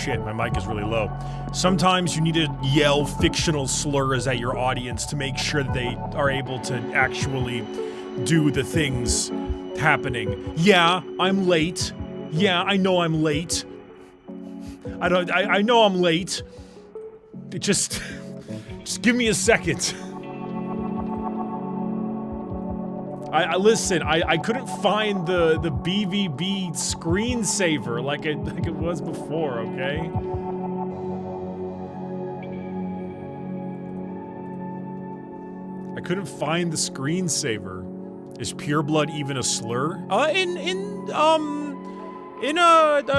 shit, my mic is really low. Sometimes you need to yell fictional slurs at your audience to make sure that they are able to actually do the things happening. Yeah, I'm late. Yeah, I know I'm late. I know I'm late. Just give me a second. Listen, I couldn't find the BVB screensaver like it was before, okay? I couldn't find the screensaver. Is pureblood even a slur? In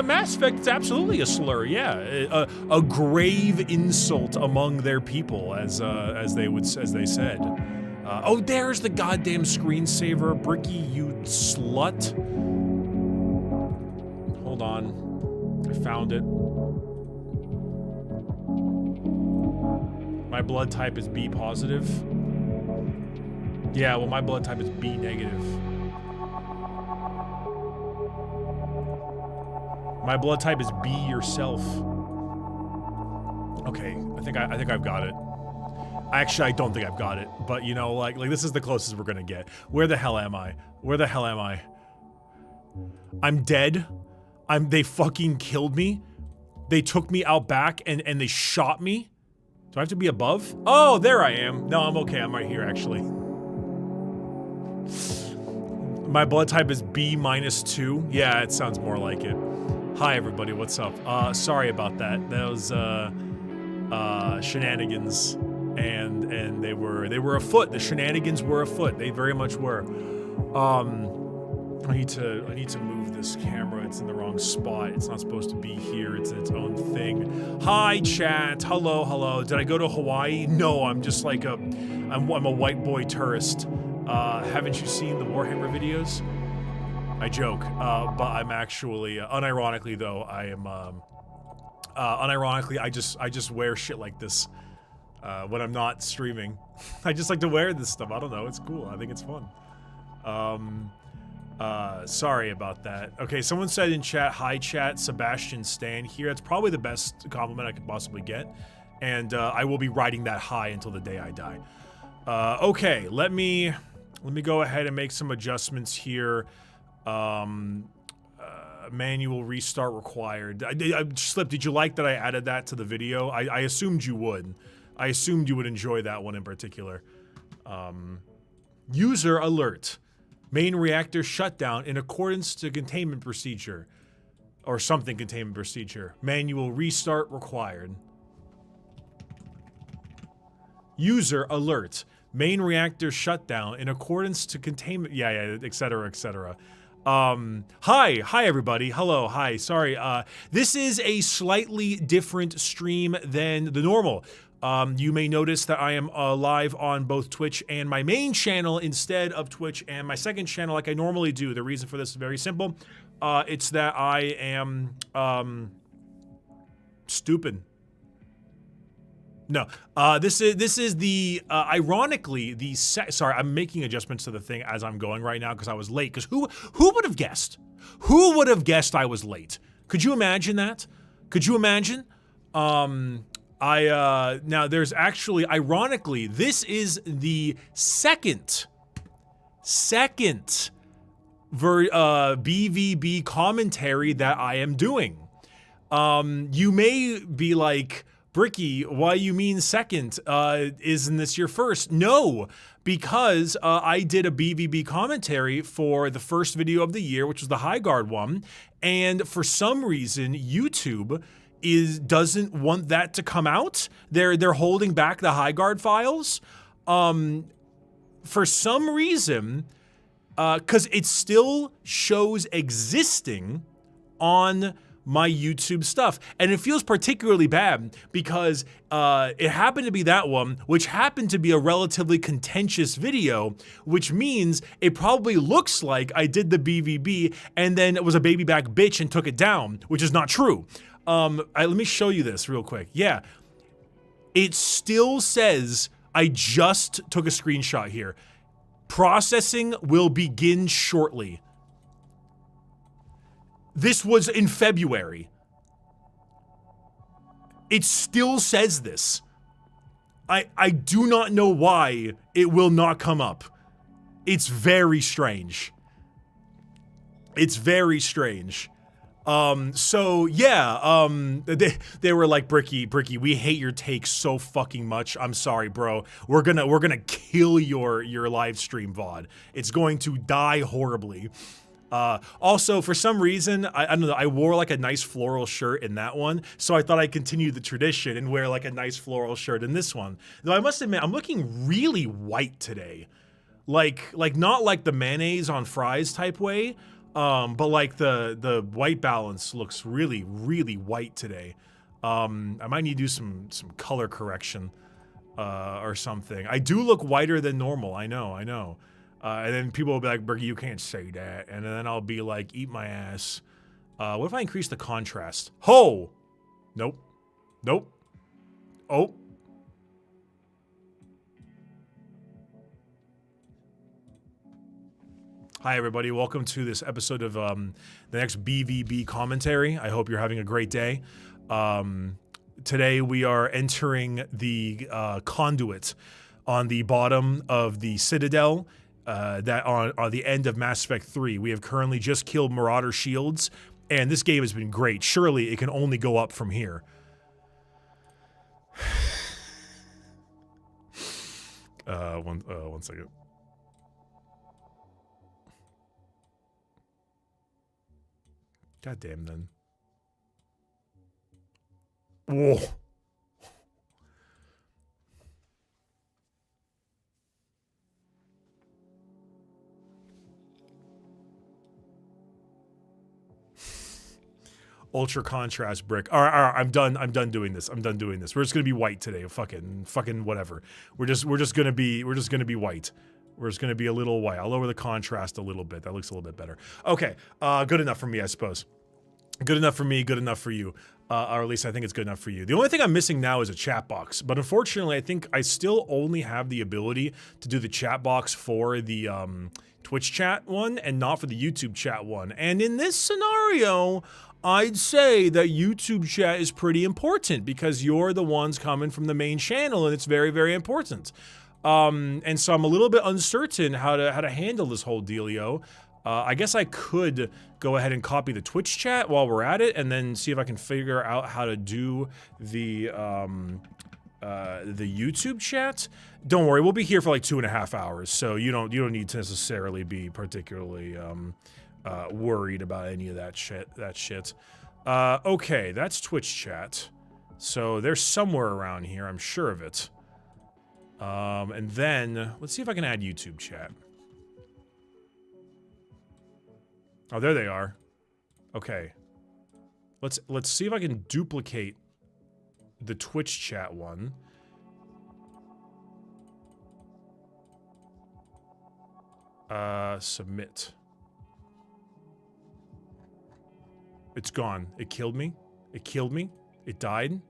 Mass Effect, it's absolutely a slur. Yeah, a grave insult among their people, as they said. Oh, there's the goddamn screensaver, Bricky, you slut. Hold on, I found it. My blood type is B positive. Yeah, well, my blood type is B negative. My blood type is B yourself. Okay, I think I've got it. Actually, I don't think I've got it, but you know, like this is the closest we're gonna get. Where the hell am I? Where the hell am I? I'm dead. They fucking killed me. They took me out back and they shot me. Do I have to be above? Oh, there I am. No, I'm okay. I'm right here, actually. My blood type is B -2. Yeah, it sounds more like it. Hi, everybody. What's up? Sorry about that. That was shenanigans. And they were afoot. The shenanigans were afoot. They very much were. I need to move this camera. It's in the wrong spot. It's not supposed to be here. It's its own thing. Hi, chat. Hello. Did I go to Hawaii? No, I'm just like I'm a white boy tourist. Haven't you seen the Warhammer videos? I joke, but I'm actually, unironically though, I am, unironically, I just wear shit like this. When I'm not streaming. I just like to wear this stuff. I don't know, it's cool. I think it's fun. Sorry about that. Okay, someone said in chat, hi chat, Sebastian Stan here. That's probably the best compliment I could possibly get. And I will be riding that high until the day I die. Okay, let me go ahead and make some adjustments here. Manual restart required. I slipped. Did you like that I added that to the video? I assumed you would. I assumed you would enjoy that one in particular. User alert. Main reactor shutdown in accordance to containment procedure. Or something containment procedure. Manual restart required. User alert. Main reactor shutdown in accordance to containment. Yeah, etc., etc. Hi everybody. Hello, hi. Sorry. This is a slightly different stream than the normal. You may notice that I am live on both Twitch and my main channel instead of Twitch and my second channel like I normally do. The reason for this is very simple. It's that I am stupid. No, this is the ironically the sorry, I'm making adjustments to the thing as I'm going right now because I was late. Because who would have guessed? Who would have guessed I was late? Could you imagine that? Could you imagine? Now there's actually, ironically, this is the second BVB commentary that I am doing. You may be like, Bricky, why you mean second? Isn't this your first? No, because I did a BVB commentary for the first video of the year, which was the highguard one, and for some reason YouTube doesn't want that to come out. They're holding back the highguard files. For some reason, because it still shows existing on my YouTube stuff. And it feels particularly bad because it happened to be that one, which happened to be a relatively contentious video, which means it probably looks like I did the BVB and then it was a baby back bitch and took it down, which is not true. Let me show you this real quick. Yeah, it still says, I just took a screenshot here. Processing will begin shortly. This was in February. It still says this. I do not know why it will not come up. It's very strange. It's very strange. So yeah, they were like, Bricky, we hate your take so fucking much. I'm sorry, bro. We're gonna kill your live stream VOD. It's going to die horribly. Also, for some reason, I don't know, I wore like a nice floral shirt in that one, so I thought I'd continue the tradition and wear like a nice floral shirt in this one. Though I must admit, I'm looking really white today. Like not like the mayonnaise on fries type way, but like the white balance looks really, really white today. I might need to do some color correction or something. I do look whiter than normal, I know. And then people will be like, Bricky, you can't say that. And then I'll be like, eat my ass. What if I increase the contrast? Ho! Nope. Nope. Oh. Hi, everybody. Welcome to this episode of the next BVB commentary. I hope you're having a great day. Today, we are entering the conduit on the bottom of the Citadel. That on the end of Mass Effect 3. We have currently just killed Marauder shields, and this game has been great. Surely it can only go up from here. One second. God damn then. Whoa. Ultra contrast brick. All right, I'm done doing this. We're just gonna be white today. Fucking whatever. We're just gonna be white. We're just gonna be a little white. I'll lower the contrast a little bit. That looks a little bit better. Okay, good enough for me, I suppose. Good enough for me, good enough for you. Or at least I think it's good enough for you. The only thing I'm missing now is a chat box, but unfortunately I think I still only have the ability to do the chat box for the Twitch chat one and not for the YouTube chat one. And in this scenario, I'd say that YouTube chat is pretty important because you're the ones coming from the main channel and it's very, very important. And so I'm a little bit uncertain how to handle this whole dealio. I guess I could go ahead and copy the Twitch chat while we're at it and then see if I can figure out how to do the YouTube chat. Don't worry, we'll be here for like 2.5 hours, so you don't need to necessarily be particularly worried about any of that shit. Okay, that's Twitch chat. So they're somewhere around here, I'm sure of it. And then let's see if I can add YouTube chat. Oh, there they are. Okay. Let's see if I can duplicate the Twitch chat one. Submit. It's gone. It killed me. It killed me. It died.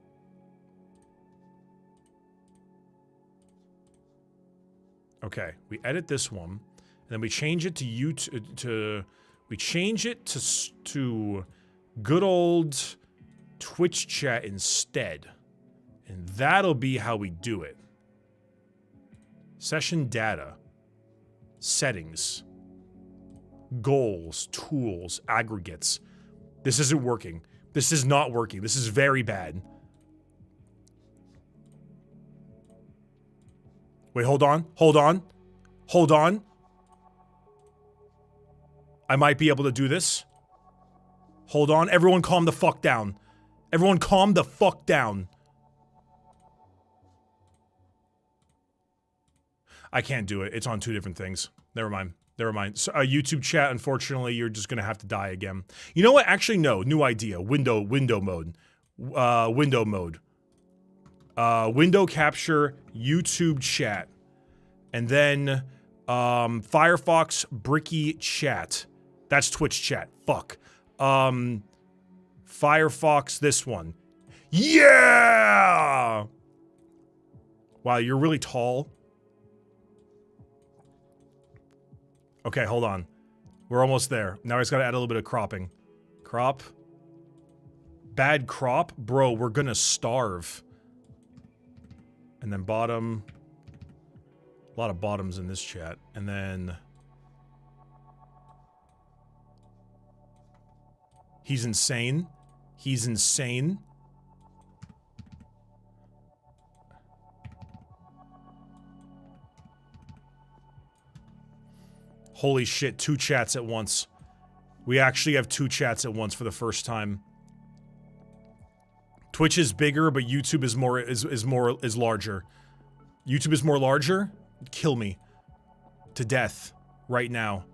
Okay, we edit this one, and then we change it to YouTube. We change it to good old Twitch chat instead, and that'll be how we do it. Session data, settings, goals, tools, aggregates. This isn't working. This is not working. This is very bad. Wait, hold on. I might be able to do this. Hold on. Everyone calm the fuck down. Everyone calm the fuck down. I can't do it. It's on 2 different things. Never mind. So, YouTube chat, unfortunately, you're just gonna have to die again. You know what? Actually, no. New idea. Window mode. Window mode. Window capture, YouTube chat. And then, Firefox Bricky chat. That's Twitch chat. Fuck. Firefox this one. Yeah! Wow, you're really tall. Okay, hold on. We're almost there. Now I just gotta add a little bit of cropping. Crop. Bad crop? Bro, we're gonna starve. And then bottom. A lot of bottoms in this chat. And then... He's insane. He's insane. Holy shit, 2 chats at once. We actually have 2 chats at once for the first time. Twitch is bigger, but YouTube is larger. YouTube is more larger? Kill me. To death. Right now.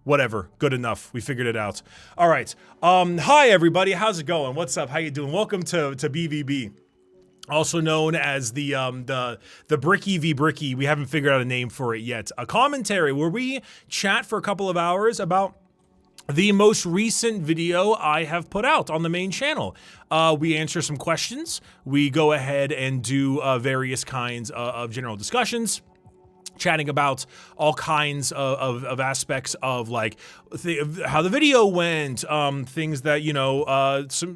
Whatever. Good enough. We figured it out. All right. Hi everybody. How's it going? What's up? How you doing? Welcome to BVB. Also known as the Bricky v Bricky. We haven't figured out a name for it yet. A commentary where we chat for a couple of hours about the most recent video I have put out on the main channel. We answer some questions. We go ahead and do various kinds of general discussions. Chatting about all kinds of aspects of like how the video went, things that, you know,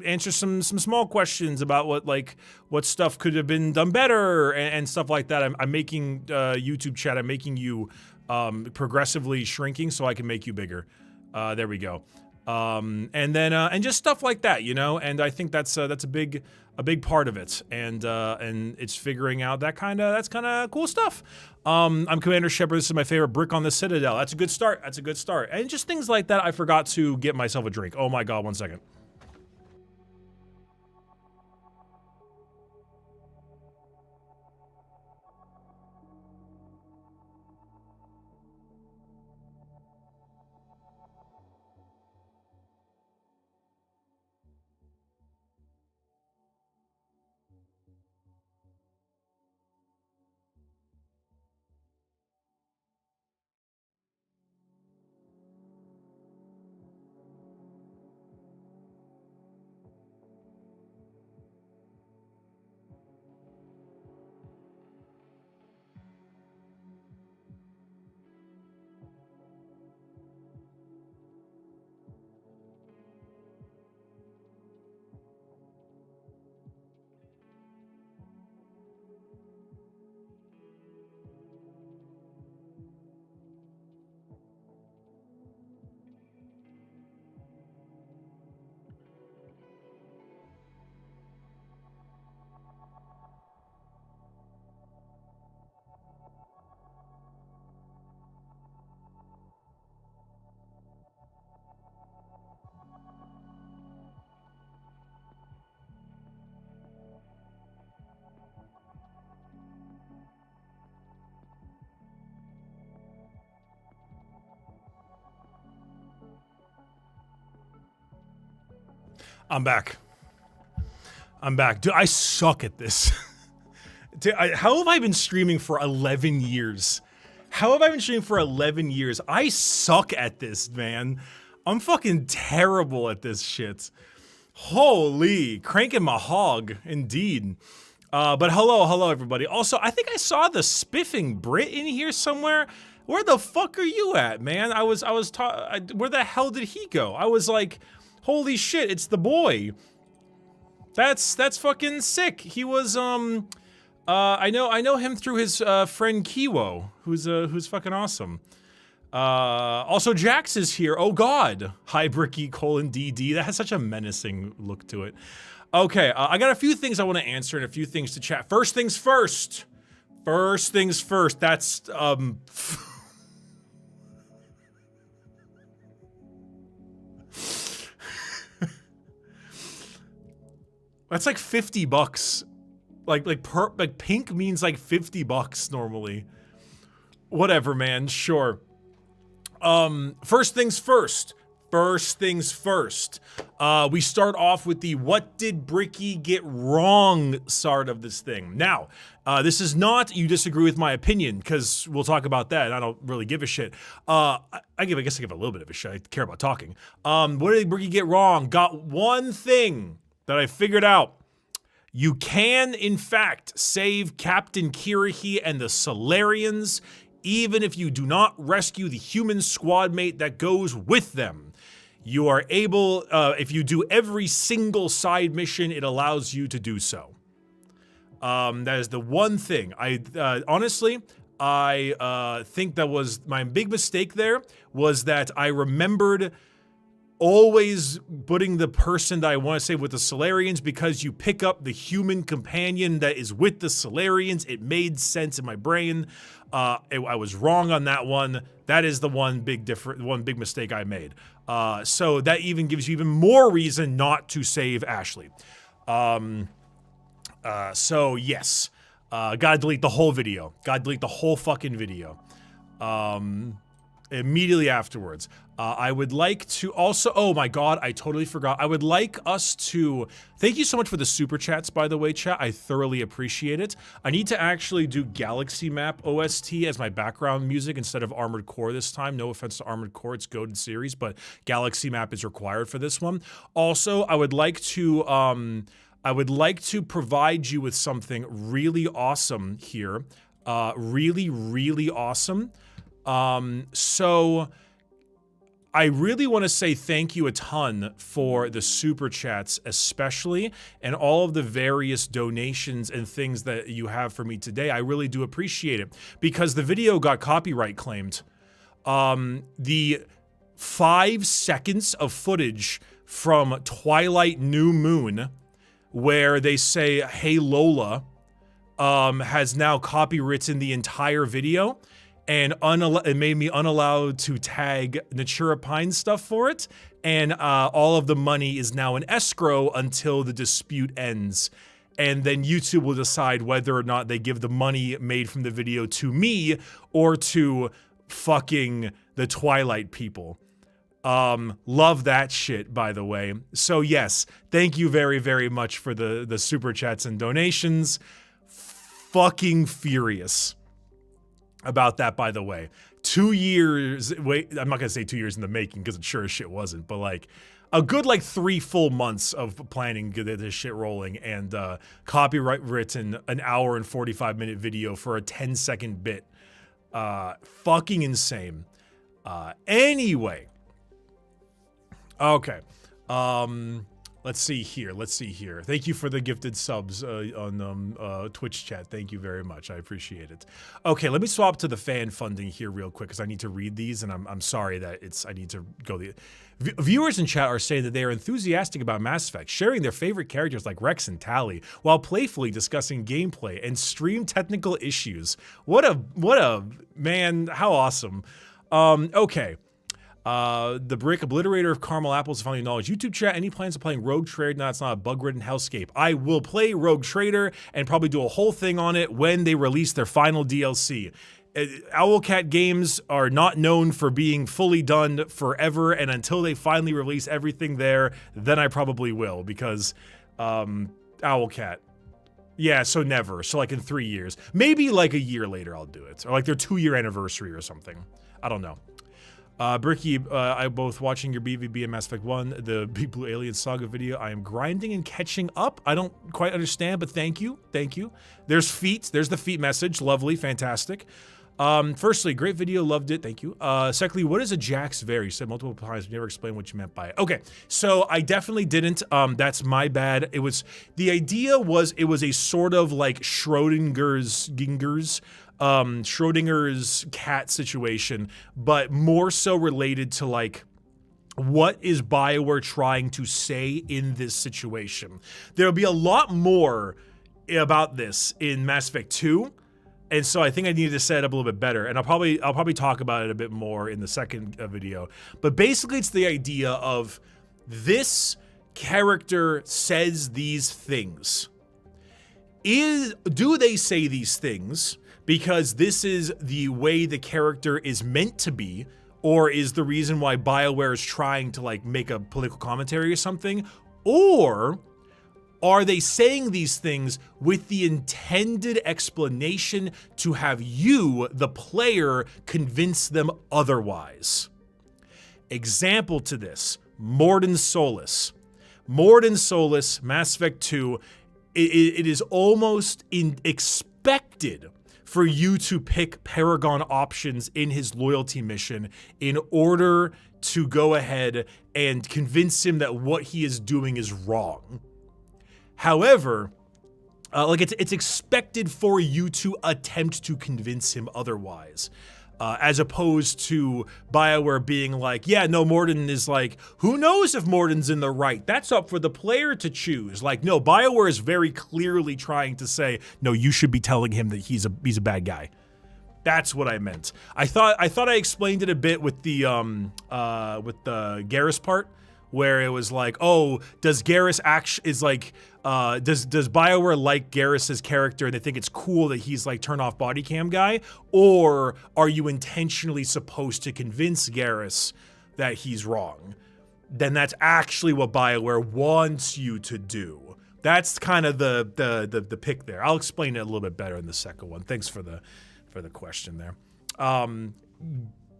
answer some small questions about what stuff could have been done better and stuff like that. I'm making YouTube chat. I'm making you progressively shrinking so I can make you bigger. There we go. And then and just stuff like that, you know. And I think that's a big part of it. And it's figuring out that's kind of cool stuff. I'm Commander Shepard. This is my favorite brick on the Citadel. That's a good start. That's a good start. And just things like that. I forgot to get myself a drink. Oh my god, 1 second. I'm back. I'm back. Dude, I suck at this. Dude, how have I been streaming for 11 years? How have I been streaming for 11 years? I suck at this, man. I'm fucking terrible at this shit. Holy, cranking my hog, indeed. But hello everybody. Also, I think I saw the spiffing Brit in here somewhere. Where the fuck are you at, man? Where the hell did he go? I was like, holy shit, it's the boy. That's fucking sick. He was I know him through his friend Kiwo, who's fucking awesome. Also Jax is here. Oh god. Hi Bricky :DD. That has such a menacing look to it. Okay, I got a few things I want to answer and a few things to chat. First things first. First things first. That's that's like 50 bucks. Like pink means like 50 bucks normally. Whatever, man. Sure. First things first. First things first. We start off with the what did Bricky get wrong side of this thing. Now, this is not you disagree with my opinion, because we'll talk about that. I don't really give a shit. I guess I give a little bit of a shit. I care about talking. What did Bricky get wrong? Got one thing that I figured out. You can, in fact, save Captain Kiriki and the Solarians, even if you do not rescue the human squad mate that goes with them. you are able, if you do every single side mission, it allows you to do so. That is the one thing. Honestly, I think that was my big mistake there, was that I remembered always putting the person that I want to save with the Solarians, because you pick up the human companion that is with the Solarians. It made sense in my brain. I was wrong on that one. That is the one big mistake I made. So that even gives you even more reason not to save Ashley. So yes, gotta delete the whole video. Gotta delete the whole fucking video. Immediately afterwards. I would like to also, oh my God, I totally forgot. I would like us to, thank you so much for the super chats, by the way, chat. I thoroughly appreciate it. I need to actually do Galaxy Map OST as my background music instead of Armored Core this time. No offense to Armored Core, it's goated series, but Galaxy Map is required for this one. Also, I would like to provide you with something really awesome here. Really, really awesome. So I really want to say thank you a ton for the super chats, especially, and all of the various donations and things that you have for me today. I really do appreciate it, because the video got copyright claimed. The 5 seconds of footage from Twilight New Moon, where they say, "Hey Lola," has now copywritten the entire video. And it made me unallowed to tag Natura Pine stuff for it. And all of the money is now in escrow until the dispute ends. And then YouTube will decide whether or not they give the money made from the video to me or to fucking the Twilight people. Love that shit, by the way. So yes, thank you very, very much for the super chats and donations. Fucking furious about that, by the way. 2 years, wait, I'm not gonna say 2 years in the making, because it sure as shit wasn't, but like a good 3 full months of planning to get this shit rolling, and copyright written an hour and 45-minute video for a 10-second bit. Fucking insane. Anyway. Okay. Let's see here. Thank you for the gifted subs on Twitch chat. Thank you very much. I appreciate it. Okay, let me swap to the fan funding here real quick, because I need to read these, and I'm sorry that I need to go. Viewers in chat are saying that they are enthusiastic about Mass Effect, sharing their favorite characters like Rex and Tali, while playfully discussing gameplay and stream technical issues. What a man, how awesome. Okay. The Brick Obliterator of Caramel Apples finally acknowledged YouTube chat. Any plans of playing Rogue Trader? No, it's not a bug-ridden hellscape. I will play Rogue Trader and probably do a whole thing on it when they release their final DLC. Owlcat games are not known for being fully done forever, and until they finally release everything there, then I probably will, because Owlcat. Yeah, so never. So in 3 years. Maybe a year later I'll do it. Or their 2-year anniversary or something. I don't know. Bricky, I both watching your BVB and Mass Effect 1, the Big Blue Alien Saga video. I am grinding and catching up. I don't quite understand, but thank you. Thank you. There's feet. There's the feet message. Lovely. Fantastic. Firstly, great video. Loved it. Thank you. Secondly, what is a Jax Vary? You said multiple times. You never explained what you meant by it. Okay. So I definitely didn't. That's my bad. The idea was it was a sort of Schrodinger's cat situation, but more so related to what is BioWare trying to say in this situation. There'll be a lot more about this in Mass Effect 2, and so I think I needed to set it up a little bit better, and I'll probably talk about it a bit more in the second video. But basically, it's the idea of this character says these things. Do they say these things because this is the way the character is meant to be, or is the reason why BioWare is trying to make a political commentary or something? Or are they saying these things with the intended explanation to have you, the player, convince them otherwise? Example to this, Mordin Solus. Mordin Solus, Mass Effect 2, it is almost expected for you to pick Paragon options in his loyalty mission in order to go ahead and convince him that what he is doing is wrong. However, like it's expected for you to attempt to convince him otherwise. As opposed to BioWare being like, yeah, no, Morden is like, who knows if Morden's in the right? That's up for the player to choose. Like, no, BioWare is very clearly trying to say, no, you should be telling him that he's a bad guy. That's what I meant. I thought I explained it a bit with the Garrus part, where it was like, oh, does Garrus does BioWare like Garrus's character and they think it's cool that he's like turn off body cam guy? Or are you intentionally supposed to convince Garrus that he's wrong? Then that's actually what BioWare wants you to do. That's kind of the pick there. I'll explain it a little bit better in the second one. Thanks for the question there.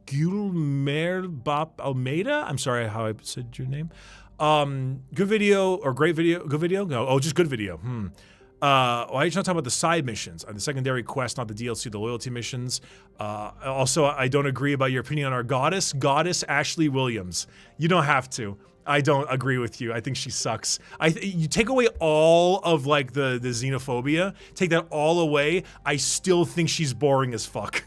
Gulmer Bop Almeida. I'm sorry how I said your name. Good video or great video? Good video? No. Oh, just good video. Why are you not talking about the side missions on the secondary quest, not the DLC, the loyalty missions? Also, I don't agree about your opinion on our goddess Ashley Williams. You don't have to. I don't agree with you. I think she sucks. You take away all of like the xenophobia, take that all away. I still think she's boring as fuck.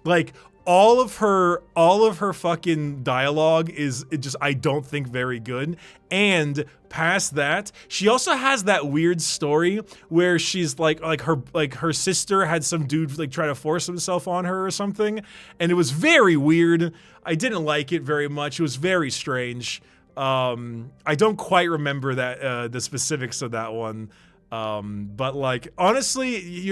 Like, all of her fucking dialogue is just, I don't think, very good. And past that, she also has that weird story where she's like her sister had some dude like try to force himself on her or something, and it was very weird. I didn't like it very much. It was very strange. I don't quite remember that the specifics of that one. But like, honestly,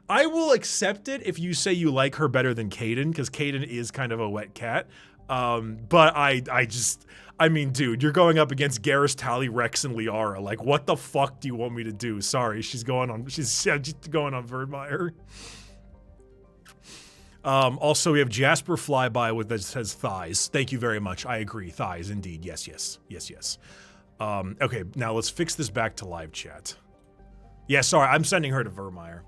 I will accept it if you say you like her better than Caden, because Caden is kind of a wet cat. But I mean, dude, you're going up against Garrus, Tally, Rex, and Liara. Like, what the fuck do you want me to do? Sorry, she's going on Verdmire. Also, we have Jasper Flyby that says thighs. Thank you very much. I agree. Thighs, indeed. Yes. Okay, now let's fix this back to live chat. Yeah, sorry, I'm sending her to Vermeer.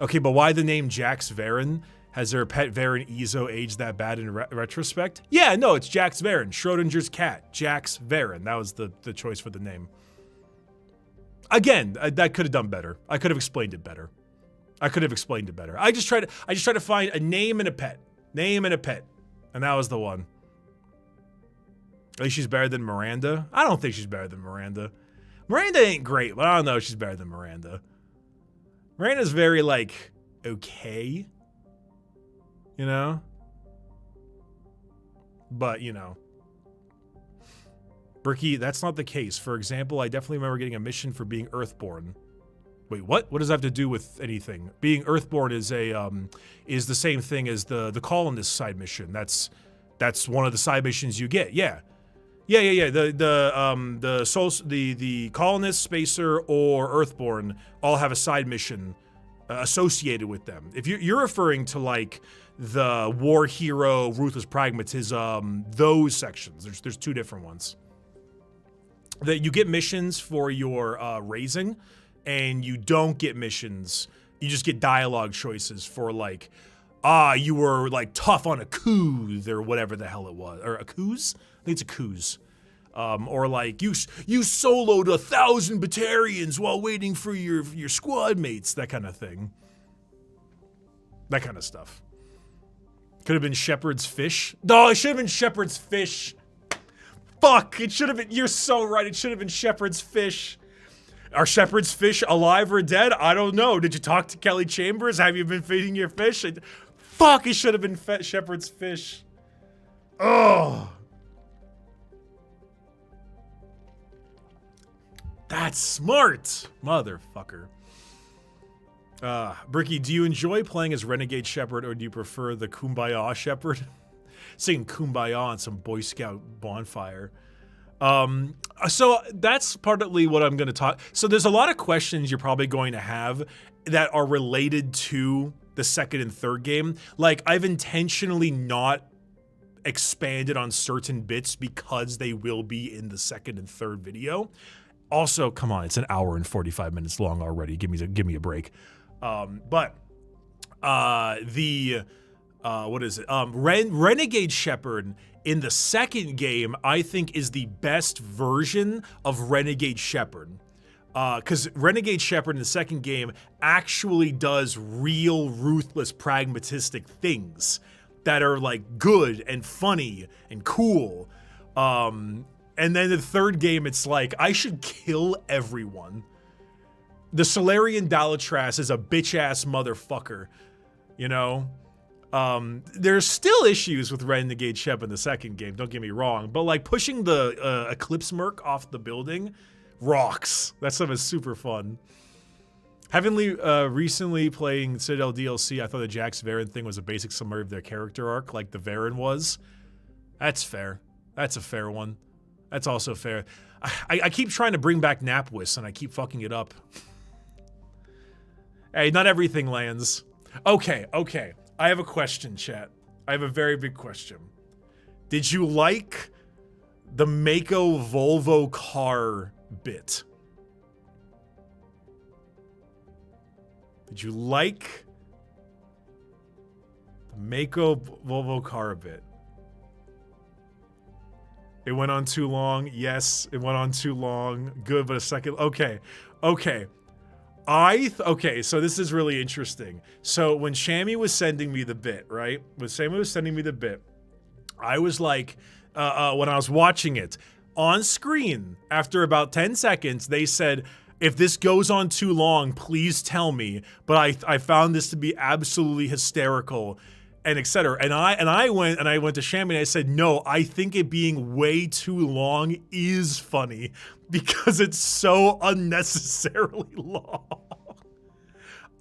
Okay, but why the name Jax Varen? Has their pet Varen Ezo aged that bad in retrospect? Yeah, no, it's Jax Varen, Schrodinger's cat. Jax Varen, that was the choice for the name. Again, that could have done better. I could have explained it better. I just tried to find a name and a pet. And that was the one. At least she's better than Miranda. I don't think she's better than Miranda. Miranda ain't great, but I don't know if she's better than Miranda. Miranda's very, like, okay. You know? But, you know. Bricky, that's not the case. For example, I definitely remember getting a mission for being Earthborn. Wait, what? What does that have to do with anything? Being Earthborn is is the same thing as the colonist side mission. That's one of the side missions you get. Yeah. The colonist, spacer, or Earthborn all have a side mission associated with them. If you're referring to like the war hero, ruthless pragmatism, those sections, there's two different ones. That you get missions for your raising, and you don't get missions. You just get dialogue choices for like, you were like tough on a coup or whatever the hell it was, or a coups. I think it's a coups. Or like you soloed 1,000 Batarians while waiting for your squad mates, that kind of thing. That kind of stuff. Could have been Shepherd's Fish. No, it should have been Shepherd's Fish. Fuck, it should have been, you're so right, it should have been Shepherd's Fish. Are Shepherd's Fish alive or dead? I don't know. Did you talk to Kelly Chambers? Have you been feeding your fish? Fuck, it should have been Shepherd's Fish. Oh. That's smart, motherfucker. Bricky, do you enjoy playing as Renegade Shepherd, or do you prefer the Kumbaya Shepherd? Singing Kumbaya on some Boy Scout bonfire. So that's partly what I'm going to talk. So there's a lot of questions you're probably going to have that are related to the second and third game. Like, I've intentionally not expanded on certain bits because they will be in the second and third video. Also, come on, it's an hour and 45 minutes long already. Give me a break. But What is it? Renegade Shepherd in the second game, I think, is the best version of Renegade Shepherd. Because Renegade Shepherd in the second game actually does real, ruthless, pragmatistic things that are like good and funny and cool. And then the third game, it's like, I should kill everyone. The Solarian Dalatras is a bitch-ass motherfucker, you know? There's still issues with Renegade Shep in the second game, don't get me wrong, but like pushing the Eclipse Merc off the building rocks. That stuff is super fun. Recently playing Citadel DLC, I thought the Jax Varen thing was a basic summary of their character arc, like the Varen was. That's fair. That's a fair one. That's also fair. I keep trying to bring back Napwis, and I keep fucking it up. Hey, not everything lands. Okay. I have a question, chat. I have a very big question. Did you like the Mako Volvo car bit? Did you like the Mako Volvo car bit? It went on too long. Yes, it went on too long. Good, but a second. Okay. Okay, so this is really interesting. So when Shammy was sending me the bit, right? When Shammy was sending me the bit, I was like, when I was watching it, on screen, after about 10 seconds, they said, if this goes on too long, please tell me. But I found this to be absolutely hysterical, and etc. And I went to Shammy and I said, no, I think it being way too long is funny because it's so unnecessarily long.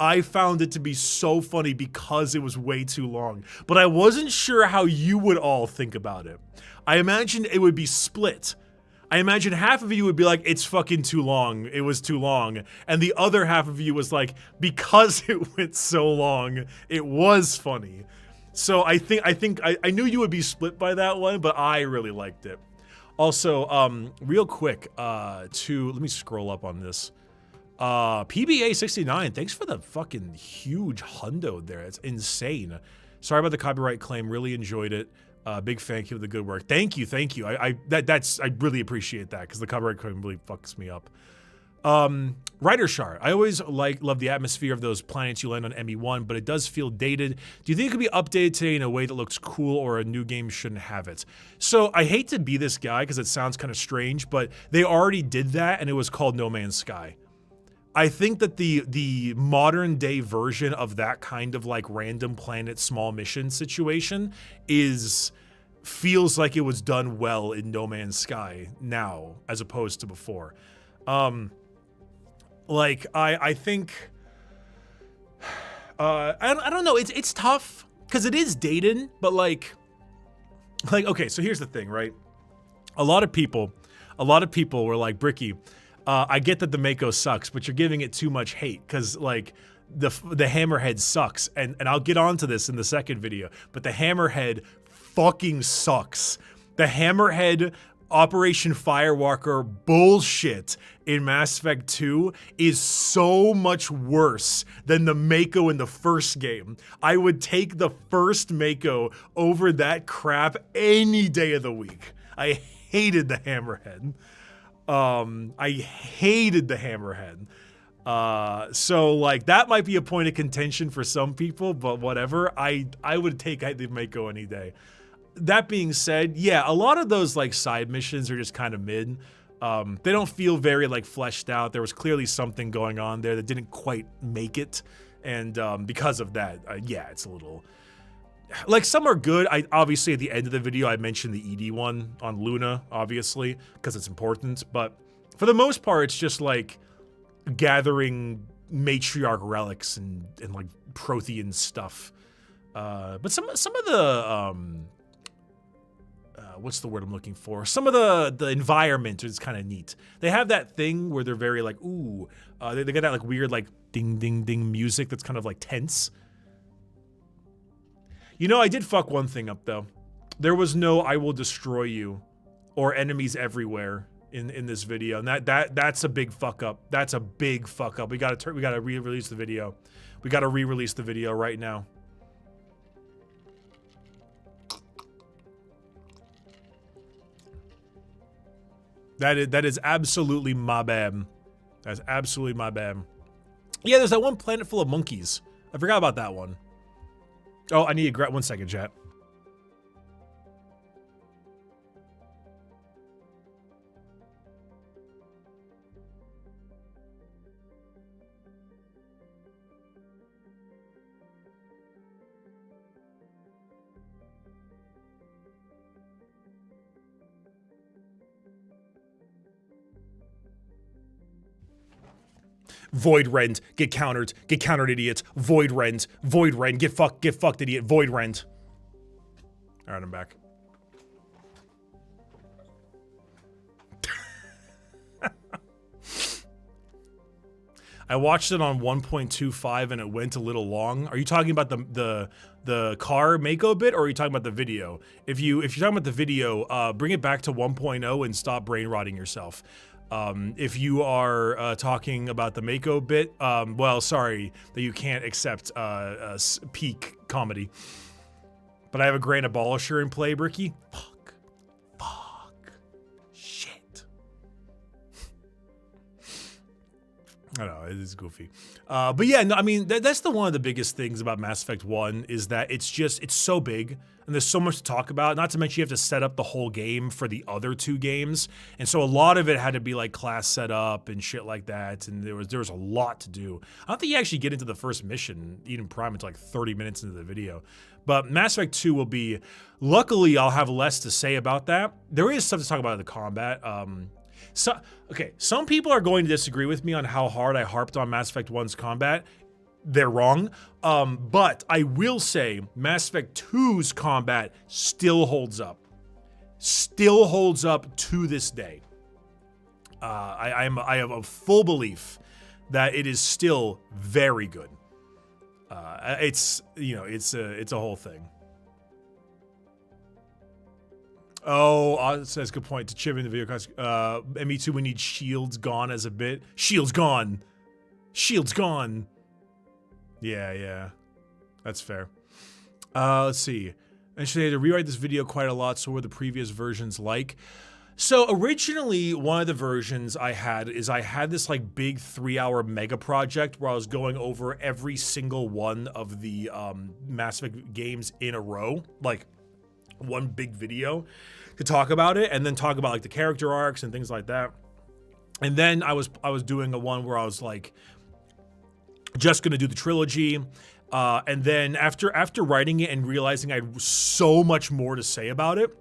I found it to be so funny because it was way too long, but I wasn't sure how you would all think about it. I imagined it would be split. I imagine half of you would be like, it's fucking too long, it was too long. And the other half of you was like, because it went so long, it was funny. So I knew you would be split by that one, but I really liked it. Also, real quick, let me scroll up on this. PBA69, thanks for the fucking huge hundo there. It's insane. Sorry about the copyright claim, really enjoyed it. Big thank you for the good work. Thank you. I really appreciate that because the copyright claim really fucks me up. Writer Shard, I always love the atmosphere of those planets you land on ME1, but it does feel dated. Do you think it could be updated today in a way that looks cool, or a new game shouldn't have it? So I hate to be this guy because it sounds kind of strange, but they already did that and it was called No Man's Sky. I think that the modern day version of that kind of like random planet small mission situation feels like it was done well in No Man's Sky now as opposed to before. Like I think I don't know, it's tough because it is dated, but like okay, so here's the thing, right? A lot of people were like, Bricky, I get that the Mako sucks, but you're giving it too much hate because like the Hammerhead sucks, and I'll get onto this in the second video, but the Hammerhead fucking sucks. The Hammerhead Operation Firewalker bullshit in Mass Effect 2 is so much worse than the Mako in the first game. I would take the first Mako over that crap any day of the week. I hated the Hammerhead. I hated the Hammerhead. So like that might be a point of contention for some people, but whatever. I would take the Mako any day. That being said, yeah, a lot of those like side missions are just kind of mid. They don't feel very like fleshed out. There was clearly something going on there that didn't quite make it, and because of that, yeah, it's a little. Like some are good. Obviously at the end of the video I mentioned the ED one on Luna, obviously, because it's important. But for the most part, it's just like gathering matriarch relics and like Prothean stuff. But some of the what's the word I'm looking for? Some of the environment is kind of neat. They have that thing where they're very like, ooh, they got that like weird like ding ding ding music that's kind of like tense. You know, I did fuck one thing up though. There was no "I will destroy you" or "enemies everywhere" in this video, and that's a big fuck up. That's a big fuck up. We gotta re-release the video. We gotta re-release the video right now. That is absolutely my bad. That's absolutely my bad. Yeah, there's that one planet full of monkeys. I forgot about that one. Oh, I need to grab 1 second, chat. Void rend, get countered, idiots. Void rend, get fucked, idiot. Void rend. All right, I'm back. I watched it on 1.25 and it went a little long. Are you talking about the car Mako bit, or are you talking about the video? If you're talking about the video, bring it back to 1.0 and stop brain rotting yourself. If you are talking about the Mako bit, well, sorry that you can't accept peak comedy. But I have a Grand Abolisher in play, Bricky. Fuck. Shit. I know, it is goofy. But yeah, no, I mean, that's one of the biggest things about Mass Effect 1 is that it's so big and there's so much to talk about. Not to mention you have to set up the whole game for the other 2 games. And so a lot of it had to be like class setup and shit like that. And there was a lot to do. I don't think you actually get into the first mission, Eden Prime, until like 30 minutes into the video. But Mass Effect 2 will be, luckily I'll have less to say about that. There is stuff to talk about in the combat. Okay, some people are going to disagree with me on how hard I harped on Mass Effect 1's combat. They're wrong. But I will say Mass Effect 2's combat still holds up. Still holds up to this day. I have a full belief that it is still very good. It's a whole thing. Oh, says good point to chip in the video. ME2, we need shields gone as a bit. Shields gone. Shields gone. Yeah. That's fair. Let's see. Actually, I had to rewrite this video quite a lot, so what were the previous versions like? So originally, one of the versions I had this like big 3-hour mega project where I was going over every single one of the Mass Effect games in a row, like one big video to talk about it, and then talk about like the character arcs and things like that. And then I was doing a one where I was like just gonna do the trilogy. And then after writing it and realizing I had so much more to say about it,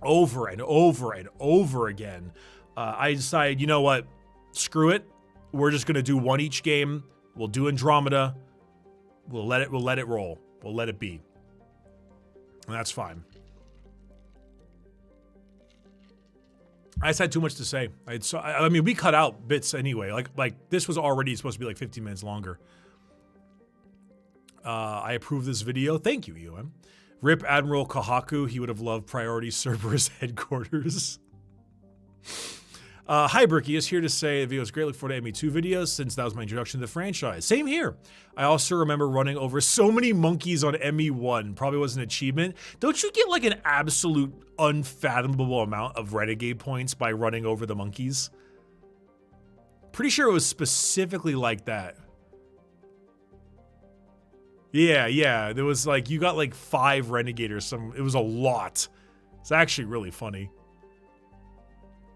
over and over and over again, I decided, you know what, screw it. We're just gonna do one each game. We'll do Andromeda. We'll let it roll. We'll let it be. And that's fine. I just had too much to say. I mean, we cut out bits anyway. Like this was already supposed to be like 15 minutes longer. I approve this video. Thank you, Ewan. Rip Admiral Kahaku. He would have loved Priority Cerberus headquarters. Hi, Bricky is here to say the video is great. Look forward to ME2 videos since that was my introduction to the franchise. Same here. I also remember running over so many monkeys on ME1. Probably was an achievement. Don't you get like an absolute unfathomable amount of renegade points by running over the monkeys? Pretty sure it was specifically like that. Yeah. There was like, you got like 5 renegade or some, it was a lot. It's actually really funny.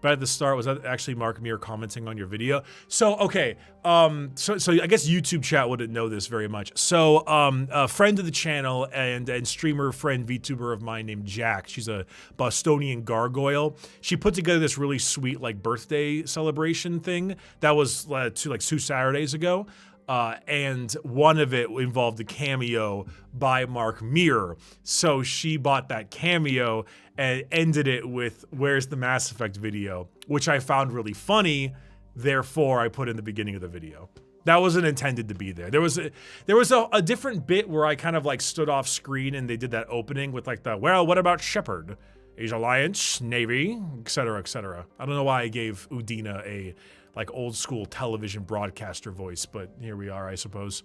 But at the start, was that actually Mark Mir commenting on your video? So, okay, so I guess YouTube chat wouldn't know this very much. So, a friend of the channel and streamer friend VTuber of mine named Jack, she's a Bostonian gargoyle. She put together this really sweet like birthday celebration thing that was like 2 Saturdays ago. And one of it involved a cameo by Mark Mir. So she bought that cameo and ended it with, "Where's the Mass Effect video?" which I found really funny. Therefore, I put in the beginning of the video. That wasn't intended to be there. There was a different bit where I kind of like stood off screen and they did that opening with like the, "Well, what about Shepard?" Asia Alliance, Navy, etc., etc. I don't know why I gave Udina a like old school television broadcaster voice, but here we are, I suppose.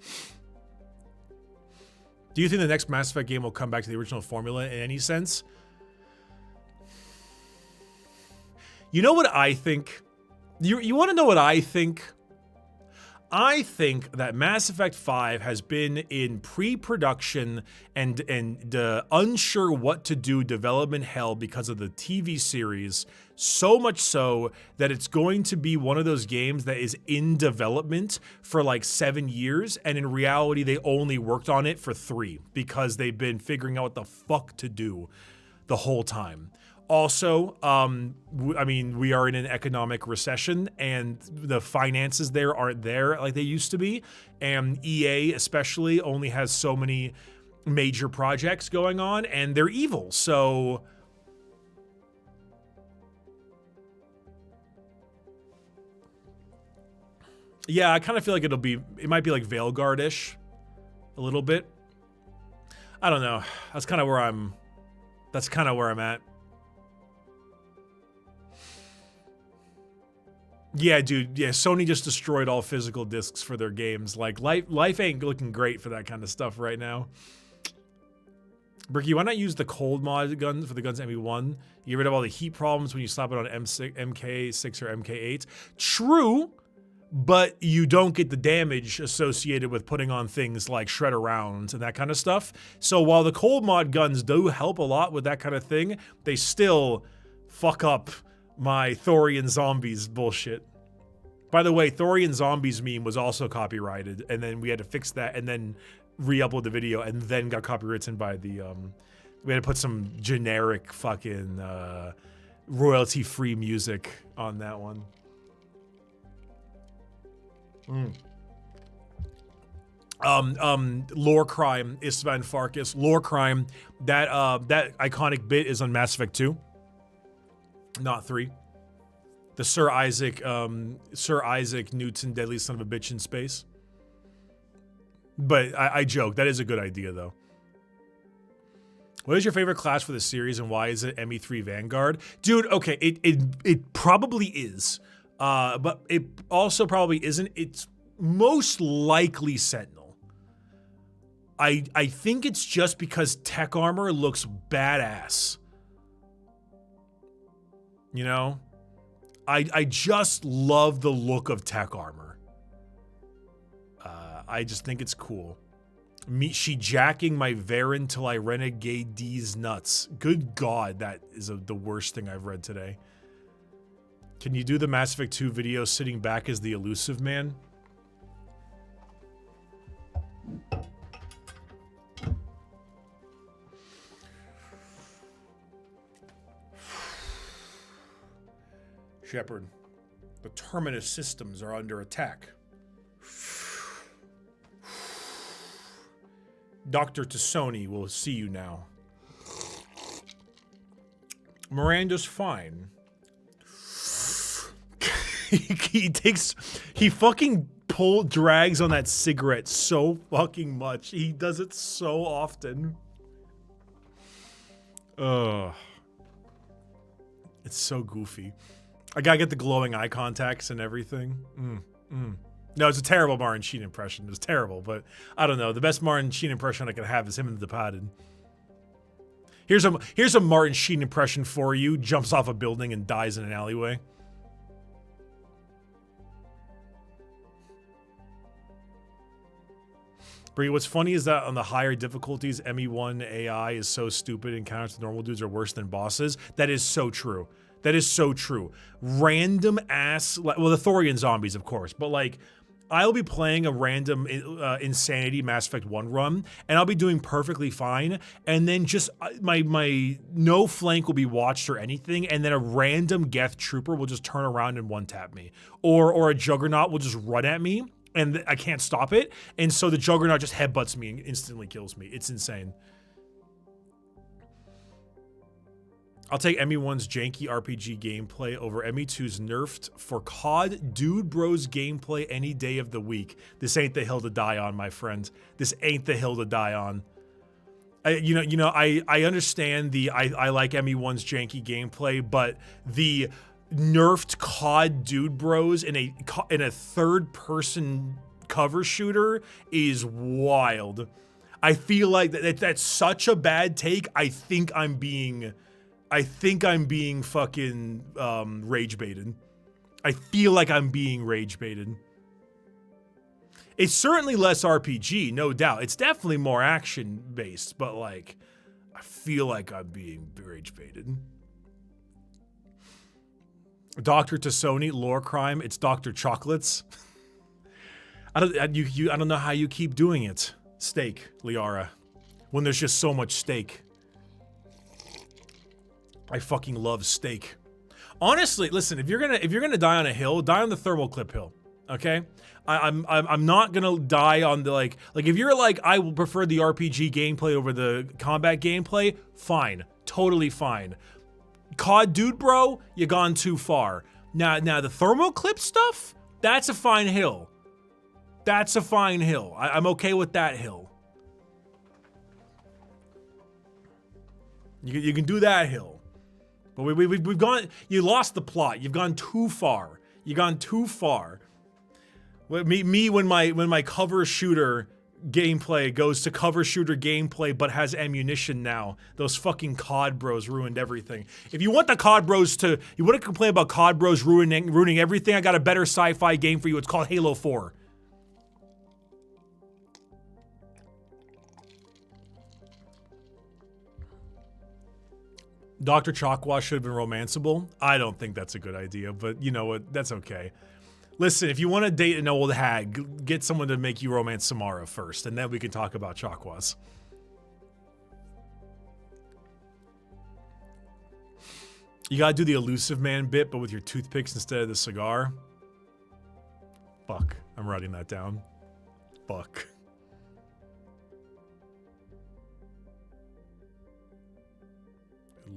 Do you think the next Mass Effect game will come back to the original formula in any sense? You know what I think? You want to know what I think? I think that Mass Effect 5 has been in pre-production and unsure what to do development hell because of the TV series, so much so that it's going to be one of those games that is in development for like 7 years, and in reality they only worked on it for 3 because they've been figuring out what the fuck to do the whole time. Also, I mean, we are in an economic recession and the finances there aren't there like they used to be. And EA especially only has so many major projects going on and they're evil. So yeah, I kind of feel like it might be like Veilguard-ish a little bit. I don't know. That's kind of where I'm at. Yeah, dude. Yeah, Sony just destroyed all physical discs for their games. Like, life ain't looking great for that kind of stuff right now. Bricky, why not use the cold mod guns for the guns ME1? You get rid of all the heat problems when you slap it on MK6 or MK8. True, but you don't get the damage associated with putting on things like shredder rounds and that kind of stuff. So while the cold mod guns do help a lot with that kind of thing, they still fuck up my Thorian Zombies bullshit. By the way, Thorian Zombies meme was also copyrighted, and then we had to fix that and then re-upload the video, and then got copywritten by the, we had to put some generic fucking royalty-free music on that one. Lore Crime, Istvan Farkas. Lore Crime, that iconic bit is on Mass Effect 2. Not 3. The Sir Isaac Newton, deadly son of a bitch in space. But I joke. That is a good idea, though. What is your favorite class for the series, and why is it ME3 Vanguard? Dude, okay, it probably is. But it also probably isn't. It's most likely Sentinel. I think it's just because tech armor looks badass. You know, I just love the look of tech armor. I just think it's cool. She jacking my Varen till I renegade D's nuts. Good God, that is the worst thing I've read today. Can you do the Mass Effect 2 video sitting back as the elusive man? Shepard, the Terminus systems are under attack. Dr. Tassoni will see you now. Miranda's fine. he fucking drags on that cigarette so fucking much. He does it so often. Ugh. It's so goofy. I gotta get the glowing eye contacts and everything. No, it's a terrible Martin Sheen impression. It's terrible, but I don't know. The best Martin Sheen impression I can have is him in The Departed. Here's a Martin Sheen impression for you. Jumps off a building and dies in an alleyway. Brie, what's funny is that on the higher difficulties, ME1 AI is so stupid encounters with normal dudes are worse than bosses. That is so true. That is so true. Random ass, well, the Thorian zombies, of course, but like, I'll be playing a random Insanity Mass Effect 1 run, and I'll be doing perfectly fine, and then just my no flank will be watched or anything, and then a random Geth trooper will just turn around and one-tap me. Or a Juggernaut will just run at me, and I can't stop it, and so the Juggernaut just headbutts me and instantly kills me. It's insane. I'll take ME1's janky RPG gameplay over ME2's nerfed for COD Dude Bros gameplay any day of the week. This ain't the hill to die on, my friend. This ain't the hill to die on. I understand I like ME1's janky gameplay, but the nerfed COD dude bros in a third person cover shooter is wild. I feel like that's such a bad take. I think I'm being fucking rage baited. I feel like I'm being rage baited. It's certainly less RPG, no doubt. It's definitely more action based, but like, I feel like I'm being rage baited. Dr. Tassoni, lore crime. It's Dr. Chocolates. I don't know how you keep doing it. Steak, Liara. When there's just so much steak. I fucking love steak. Honestly, listen, if you're gonna die on a hill, die on the thermal clip hill. Okay? I'm not gonna die on the like if you're like, I will prefer the RPG gameplay over the combat gameplay, fine. Totally fine. COD dude bro, you gone too far. Now the thermal clip stuff, that's a fine hill. That's a fine hill. I'm okay with that hill. You can do that hill. But we've gone, you lost the plot. You've gone too far. You've gone too far. Me when my cover shooter gameplay goes to cover shooter gameplay but has ammunition now. Those fucking COD bros ruined everything. If you want the COD bros to, you want to complain about COD bros ruining everything, I got a better sci-fi game for you. It's called Halo 4. Dr. Chokwa should have been romanceable. I don't think that's a good idea, but you know what? That's okay. Listen, if you want to date an old hag, get someone to make you romance Samara first, and then we can talk about Chokwas. You gotta do the elusive man bit, but with your toothpicks instead of the cigar. Fuck. I'm writing that down. Fuck.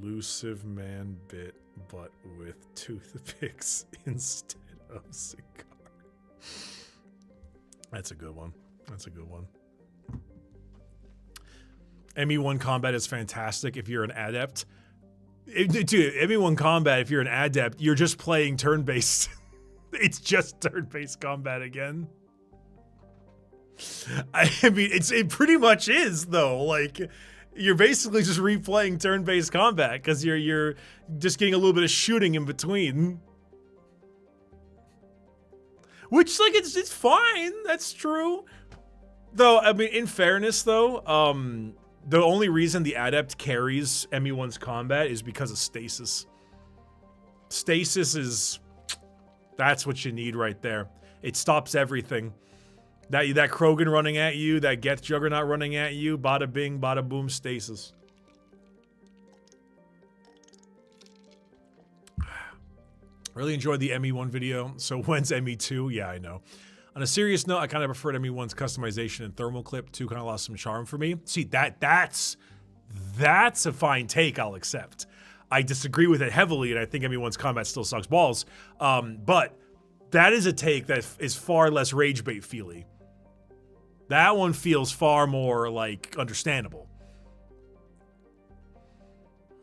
Elusive man bit, but with toothpicks instead of cigar. That's a good one. That's a good one. ME1 combat is fantastic if you're an adept. Dude, ME1 combat, if you're an adept, you're just playing turn-based. It's just turn-based combat again. I mean, it pretty much is, though. Like, you're basically just replaying turn-based combat because you're just getting a little bit of shooting in between. Which, like, it's fine. That's true. Though, I mean, in fairness, though, the only reason the adept carries ME1's combat is because of stasis. Stasis is, that's what you need right there. It stops everything. That Krogan running at you, that Geth Juggernaut running at you, bada bing, bada boom, stasis. Really enjoyed the ME1 video. So when's ME2? Yeah, I know. On a serious note, I kind of preferred ME1's customization and thermal clip. 2 kind of lost some charm for me. See, that's a fine take I'll accept. I disagree with it heavily, and I think ME1's combat still sucks balls. But that is a take that is far less rage bait feely. That one feels far more like understandable.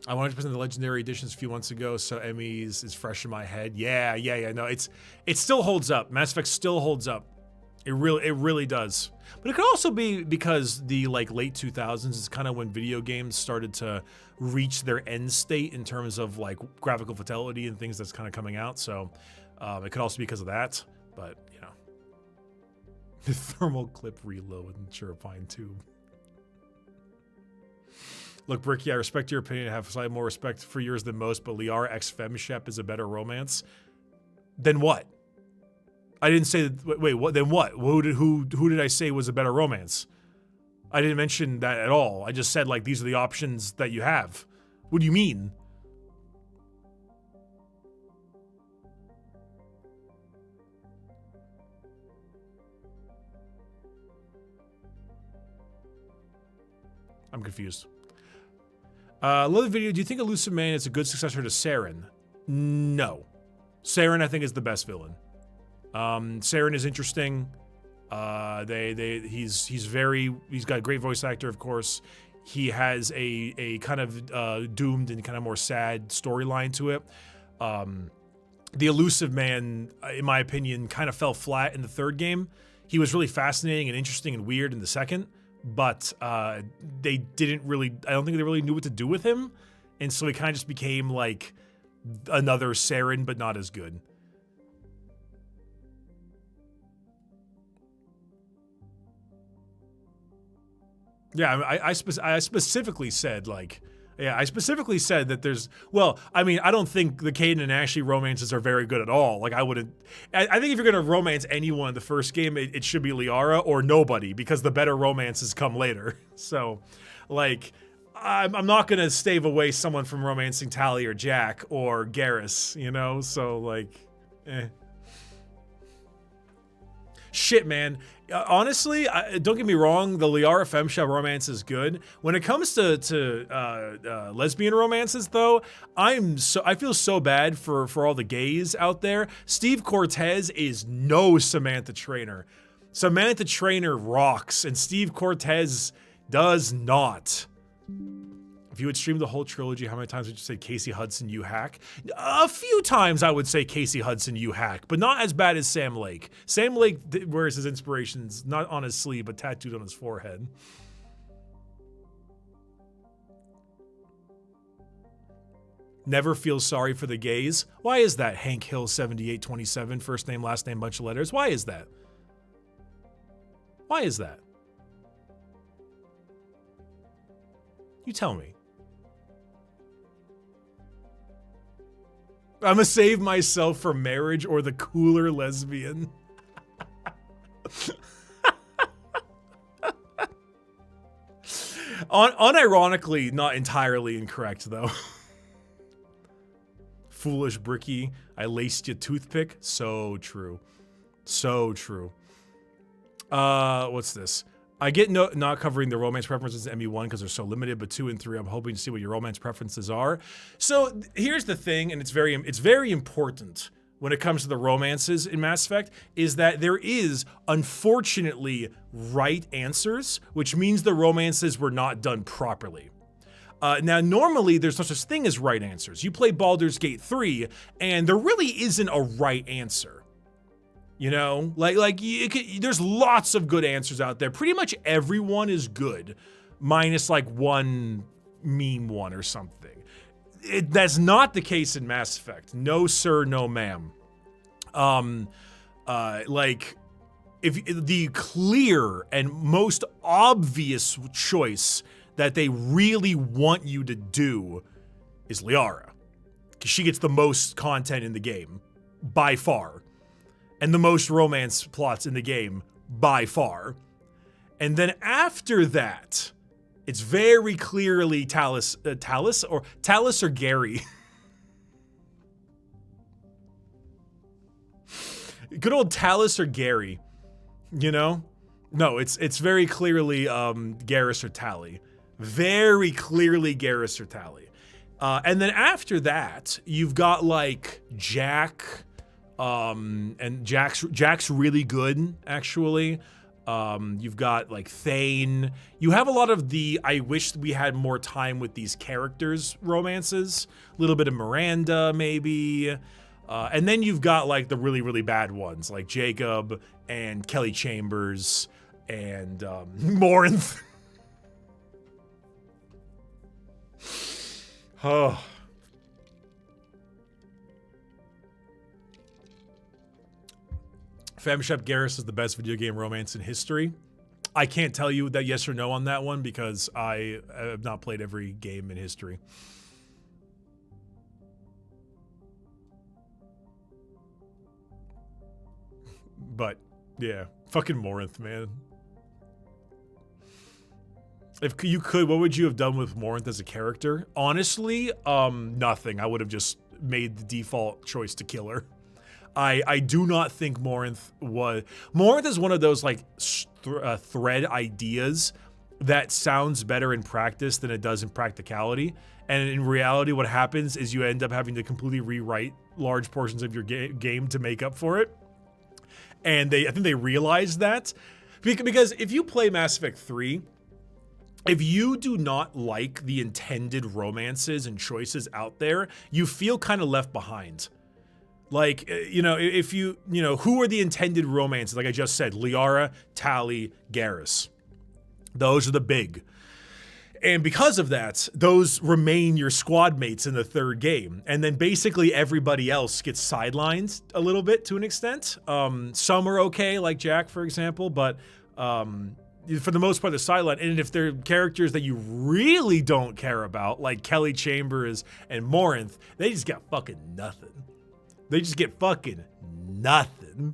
I 100% the legendary editions a few months ago, so Emmys is fresh in my head. Yeah. No, it still holds up. Mass Effect still holds up. It really does. But it could also be because the late 2000s is kind of when video games started to reach their end state in terms of like graphical fidelity and things that's kind of coming out. So it could also be because of that. But you know, the thermal clip reload and Surefine tube. Look, Bricky, I respect your opinion. I have slightly more respect for yours than most, but Liara x Femshep is a better romance. Then what? I didn't say that. Wait, what? Then what? Who did I say was a better romance? I didn't mention that at all. I just said, like, these are the options that you have. What do you mean? I'm confused. Love the video. Do you think Elusive Man is a good successor to Saren? No. Saren, I think, is the best villain. Saren is interesting. He's got a great voice actor, of course. he has a kind of doomed and kind of more sad storyline to it. The Elusive Man, in my opinion, kind of fell flat in the third game. He was really fascinating and interesting and weird in the second, but they didn't really, I don't think they really knew what to do with him. And so he kind of just became like another Saren, but not as good. Yeah, I specifically said, like, yeah, I specifically said that there's, well, I mean, I don't think the Caden and Ashley romances are very good at all. Like, I think if you're going to romance anyone in the first game, it should be Liara or nobody, because the better romances come later. So, like, I'm not going to stave away someone from romancing Tally or Jack or Garrus, you know? So, like, eh. Shit, man. Honestly, don't get me wrong, the Liara Femshep romance is good. When it comes to lesbian romances, though, I feel so bad for all the gays out there. Steve Cortez is no Samantha Trainer. Samantha Trainer rocks, and Steve Cortez does not. If you would stream the whole trilogy, how many times would you say Casey Hudson, you hack? A few times I would say Casey Hudson, you hack, but not as bad as Sam Lake. Sam Lake wears his inspirations not on his sleeve, but tattooed on his forehead. Never feel sorry for the gays. Why is that? Hank Hill 7827, first name, last name, bunch of letters. Why is that? Why is that? You tell me. I'm gonna save myself for marriage or the cooler lesbian. Unironically, not entirely incorrect, though. Foolish Bricky, I laced you toothpick. So true. So true. What's this? I get not covering the romance preferences in ME1 because they're so limited, but 2 and 3, I'm hoping to see what your romance preferences are. So here's the thing, and it's very important when it comes to the romances in Mass Effect, is that there is, unfortunately, right answers, which means the romances were not done properly. Now, normally, there's no such thing as right answers. You play Baldur's Gate 3, and there really isn't a right answer. You know, there's lots of good answers out there. Pretty much everyone is good, minus like one meme one or something. That's not the case in Mass Effect. No, sir, no, ma'am. If the clear and most obvious choice that they really want you to do is Liara, because she gets the most content in the game by far. And the most romance plots in the game, by far. And then after that, it's very clearly Talus or Gary. Good old Talus or Gary, you know? No, it's very clearly Garrus or Tally. Very clearly Garrus or Tally. And then after that, you've got like Jack. And Jack's really good, actually. You've got like Thane. You have a lot of the I wish we had more time with these characters romances. A little bit of Miranda, maybe. And then you've got like the really, really bad ones, like Jacob and Kelly Chambers and Morinth. Oh. Femshep Garrus is the best video game romance in history. I can't tell you that yes or no on that one because I have not played every game in history. But yeah, fucking Morinth, man. If you could, what would you have done with Morinth as a character? Honestly, nothing. I would have just made the default choice to kill her. I do not think Morinth was... Morinth is one of those like thread ideas that sounds better in practice than it does in practicality. And in reality, what happens is you end up having to completely rewrite large portions of your game to make up for it. And I think they realized that. Because if you play Mass Effect 3, if you do not like the intended romances and choices out there, you feel kind of left behind. Like, you know, if you know, who are the intended romances? Like I just said, Liara, Tali, Garrus. Those are the big. And because of that, those remain your squad mates in the third game. And then basically everybody else gets sidelined a little bit to an extent. Some are okay, like Jack, for example, but for the most part, they're sidelined. And if they're characters that you really don't care about, like Kelly Chambers and Morinth, they just got fucking nothing. They just get fucking nothing.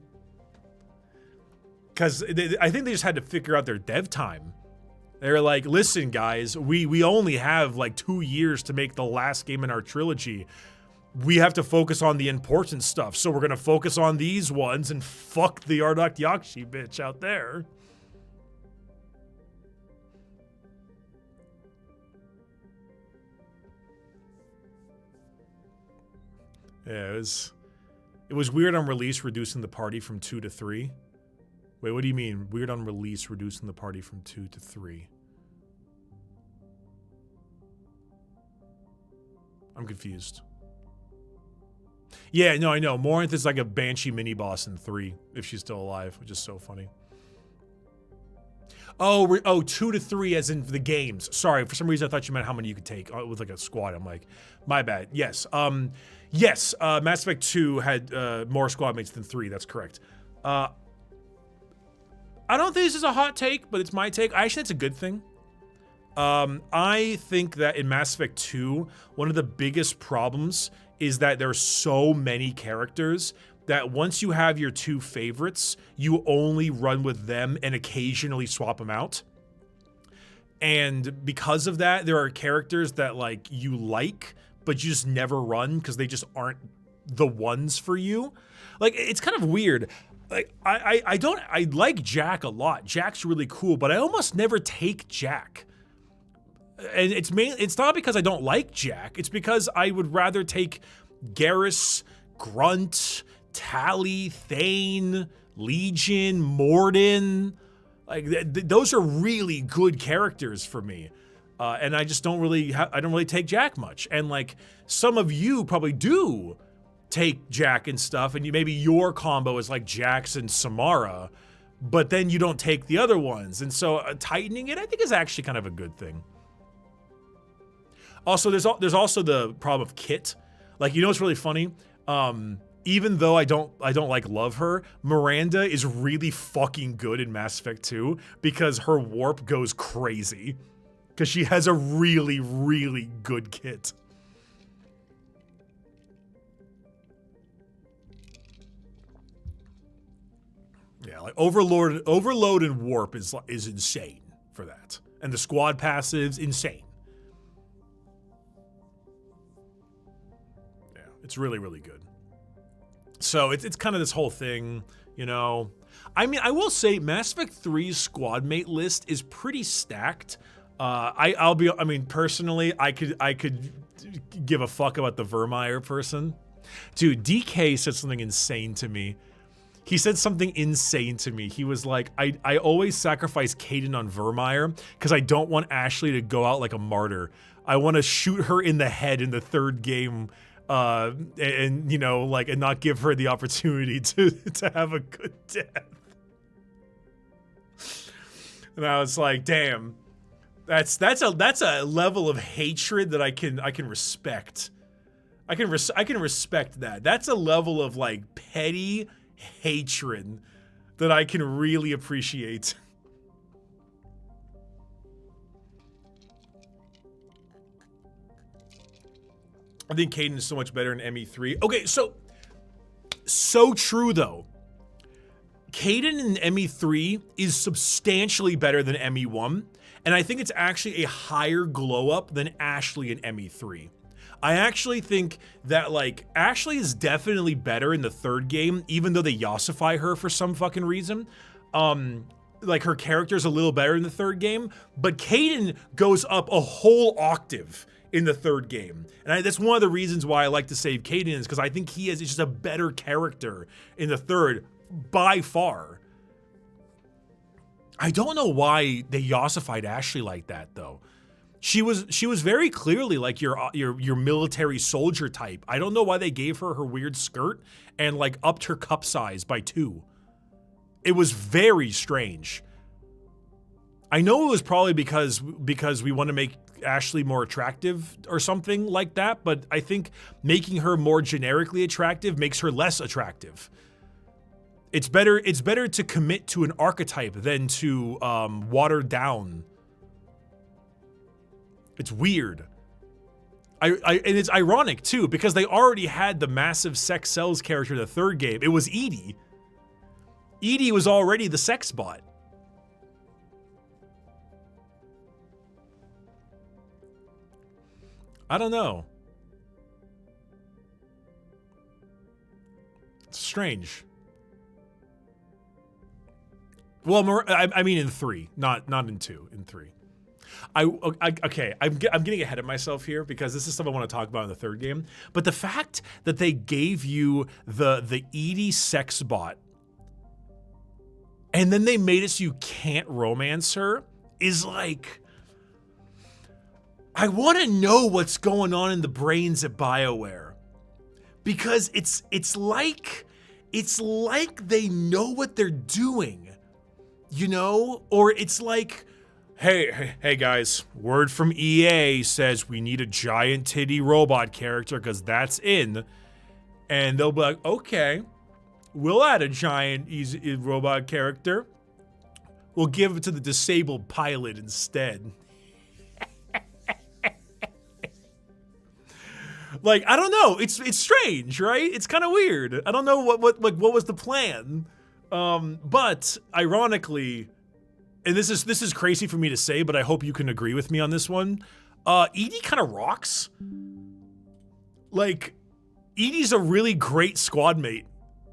Because I think they just had to figure out their dev time. They're like, listen, guys, we only have like 2 years to make the last game in our trilogy. We have to focus on the important stuff. So we're going to focus on these ones and fuck the Ardak Yakshi bitch out there. Yeah, it was weird on release reducing the party from 2 to 3. Wait, what do you mean? Weird on release reducing the party from 2 to 3. I'm confused. Yeah, no, I know. Morinth is like a Banshee mini-boss in 3, if she's still alive, which is so funny. Oh, 2 to 3 as in the games. Sorry, for some reason I thought you meant how many you could take with like a squad. I'm like, my bad. Yes. Yes, Mass Effect 2 had more squad mates than 3, that's correct. I don't think this is a hot take, but it's my take. I actually think it's a good thing. I think that in Mass Effect 2, one of the biggest problems is that there are so many characters that once you have your 2 favorites, you only run with them and occasionally swap them out. And because of that, there are characters that like you like, but you just never run because they just aren't the ones for you. Like, it's kind of weird. Like, I like Jack a lot. Jack's really cool, but I almost never take Jack. And it's not because I don't like Jack. It's because I would rather take Garrus, Grunt, Tali, Thane, Legion, Morden. Like those are really good characters for me. And I just don't really take Jack much. And like some of you probably do take Jack and stuff, and maybe your combo is like Jax and Samara, but then you don't take the other ones. And so tightening it, I think, is actually kind of a good thing. Also, there's also the problem of Kit. Like, you know what's really funny? Even though I don't like love her, Miranda is really fucking good in Mass Effect 2 because her warp goes crazy. Because she has a really, really good kit. Yeah, like Overload and Warp is insane for that. And the squad passives, insane. Yeah, it's really, really good. So it's kind of this whole thing, you know. I mean, I will say Mass Effect 3's squad mate list is pretty stacked. I mean, personally, I could give a fuck about the Vermeer person. Dude, DK said something insane to me. He said something insane to me. He was like, I always sacrifice Kaidan on Vermeer because I don't want Ashley to go out like a martyr. I want to shoot her in the head in the 3rd game, and you know, like, and not give her the opportunity to have a good death. And I was like, damn, that's a level of hatred that I can respect. I can respect that. That's a level of like petty hatred that I can really appreciate. I think Kaidan is so much better in ME3. Okay, so true though. Kaidan in ME3 is substantially better than ME1, and I think it's actually a higher glow up than Ashley in ME3. I actually think that, like, Ashley is definitely better in the 3rd game, even though they Yossify her for some fucking reason. Like, her character's a little better in the 3rd game, but Kaidan goes up a whole octave in the 3rd game. And that's one of the reasons why I like to save Kaidan, is because I think he is just a better character in the 3rd, by far. I don't know why they ossified Ashley like that though. She was very clearly like your military soldier type. I don't know why they gave her weird skirt and like upped her cup size by 2. It was very strange. I know it was probably because we want to make Ashley more attractive or something like that, but I think making her more generically attractive makes her less attractive. It's better to commit to an archetype than to water down. It's weird. And it's ironic too, because they already had the massive sex sells character in the 3rd game. It was Edie. Edie was already the sex bot. I don't know. It's strange. Well, I mean in 3, not in 2, in 3. Okay, I'm getting ahead of myself here because this is stuff I want to talk about in the 3rd game. But the fact that they gave you the Edie sex bot and then they made it so you can't romance her is like, I want to know what's going on in the brains at BioWare, because it's like they know what they're doing, you know? Or it's like, hey guys, word from EA says we need a giant titty robot character because that's in, and they'll be like, okay, we'll add a giant robot character. We'll give it to the disabled pilot instead. Like, I don't know. It's strange, right? It's kind of weird. I don't know what was the plan. But ironically, and this is crazy for me to say, but I hope you can agree with me on this one. Edie kind of rocks. Like, Edie's a really great squad mate,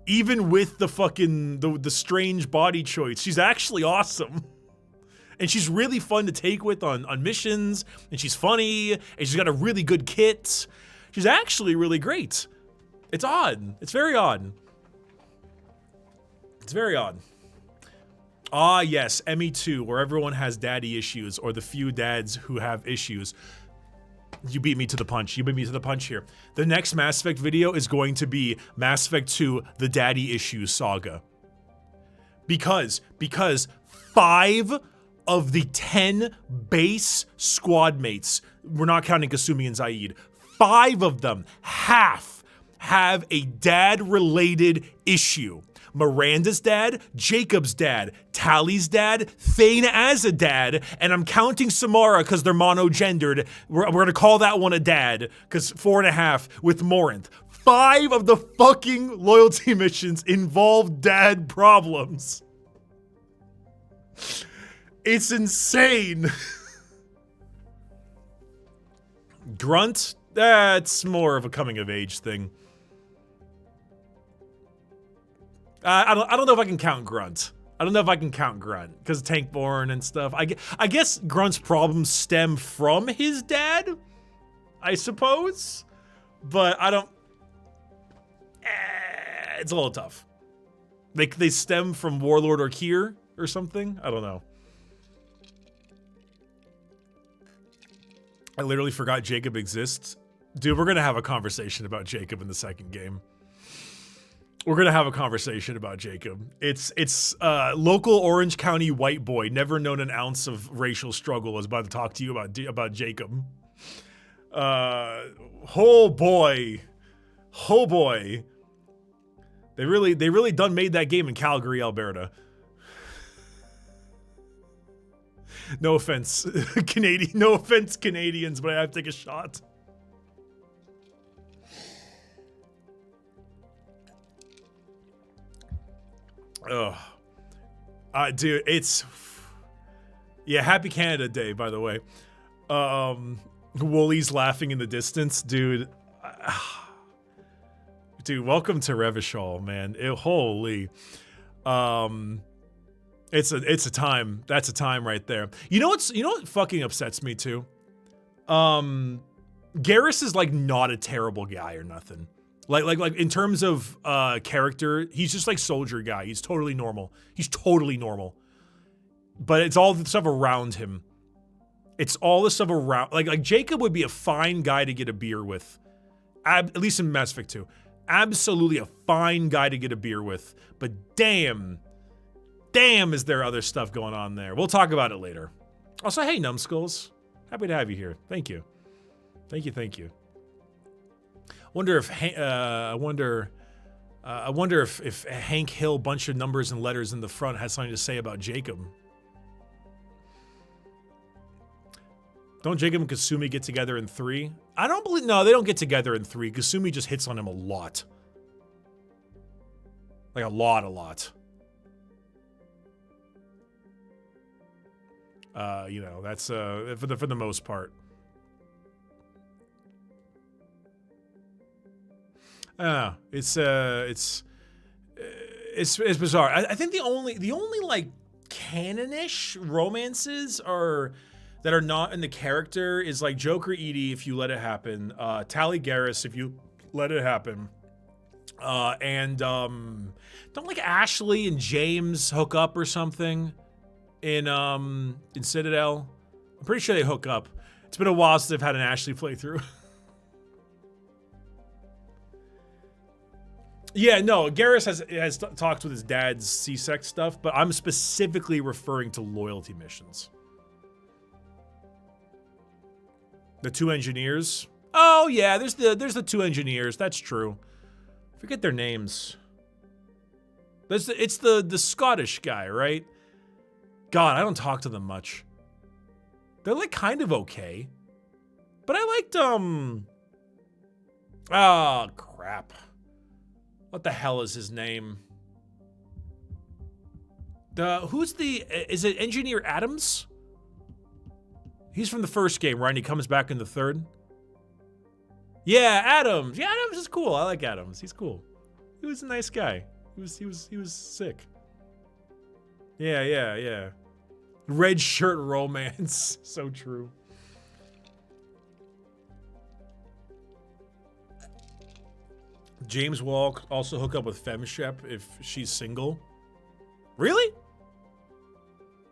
even with the fucking the strange body choice. She's actually awesome. And she's really fun to take with on missions, and she's funny, and she's got a really good kit. She's actually really great. It's odd. It's very odd. It's very odd. Ah, yes, ME2, where everyone has daddy issues, or the few dads who have issues. You beat me to the punch. You beat me to the punch here. The next Mass Effect video is going to be Mass Effect 2, the daddy issues saga. Because 5 of the 10 base squad mates, we're not counting Kasumi and Zaid, 5 of them, half, have a dad-related issue. Miranda's dad, Jacob's dad, Tally's dad, Thane as a dad, and I'm counting Samara because they're monogendered. We're gonna call that one a dad, because 4.5 with Morinth. 5 of the fucking loyalty missions involve dad problems. It's insane. Grunt? That's more of a coming of age thing. I don't know if I can count Grunt. I don't know if I can count Grunt because Tankborn and stuff. I guess Grunt's problems stem from his dad, I suppose, but I don't. It's a little tough. They stem from Warlord or Kier or something. I don't know. I literally forgot Jacob exists. Dude, we're gonna have a conversation about Jacob in the 2nd game. We're gonna have a conversation about Jacob. It's local Orange County white boy, never known an ounce of racial struggle, is about to talk to you about Jacob. Oh boy. They really done made that game in Calgary, Alberta. No offense, no offense, Canadians, but I have to take a shot. Ugh. Dude, it's... Yeah, happy Canada Day, by the way. Woolie's laughing in the distance. Dude. Dude, welcome to Revachol, man. Holy. It's a time. That's a time right there. You know what fucking upsets me too? Garrus is like not a terrible guy or nothing. Like in terms of character, he's just like soldier guy. He's totally normal. He's totally normal. but it's all the stuff around him. It's all the stuff around. Like Jacob would be a fine guy to get a beer with. At least in Mass Effect 2. Absolutely a fine guy to get a beer with. But damn is there other stuff going on there. We'll talk about it later. Also, hey, Numbskulls. Happy to have you here. Thank you. Thank you. I wonder if Hank Hill, bunch of numbers and letters in the front, has something to say about Jacob. Don't Jacob and Kasumi get together in 3? I don't believe. No, they don't get together in 3. Kasumi just hits on him a lot. Like a lot. You know, that's for the most part. It's bizarre. I think the only like canon-ish romances that are not in the character is like Joker Edie if you let it happen, Tally Garrus if you let it happen, and don't like Ashley and James hook up or something in Citadel. I'm pretty sure they hook up. It's been a while since I've had an Ashley playthrough. Yeah, no, Garrus has talked with his dad's C-Sec stuff, but I'm specifically referring to loyalty missions. The 2 engineers. Oh yeah, there's the 2 engineers. That's true. Forget their names. It's the Scottish guy, right? God, I don't talk to them much. They're like kind of okay, but I liked oh crap. What the hell is his name? Is it Engineer Adams? He's from the first game, right? And he comes back in the 3rd. Yeah, Adams. Yeah, Adams is cool. I like Adams. He's cool. He was a nice guy. He was sick. Yeah. Red shirt romance. So true. James will also hook up with FemShep if she's single. Really?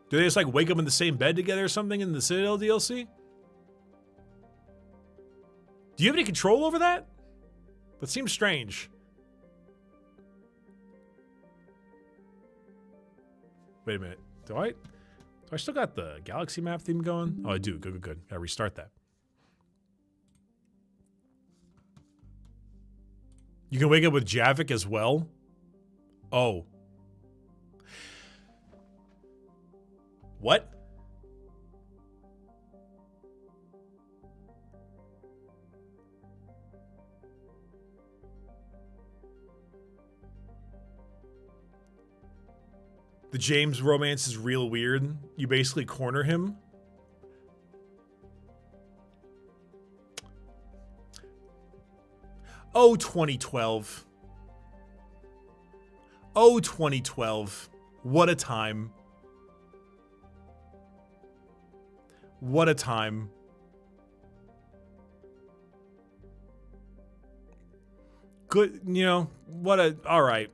Do they just like wake up in the same bed together or something in the Citadel DLC? Do you have any control over that? That seems strange. Wait a minute. Do I still got the galaxy map theme going? Oh, I do. Good. Gotta restart that. You can wake up with Javik as well? Oh. What? The James romance is real weird. You basically corner him. Oh, 2012. Oh, 2012. What a time. What a time. Good, you know, all right.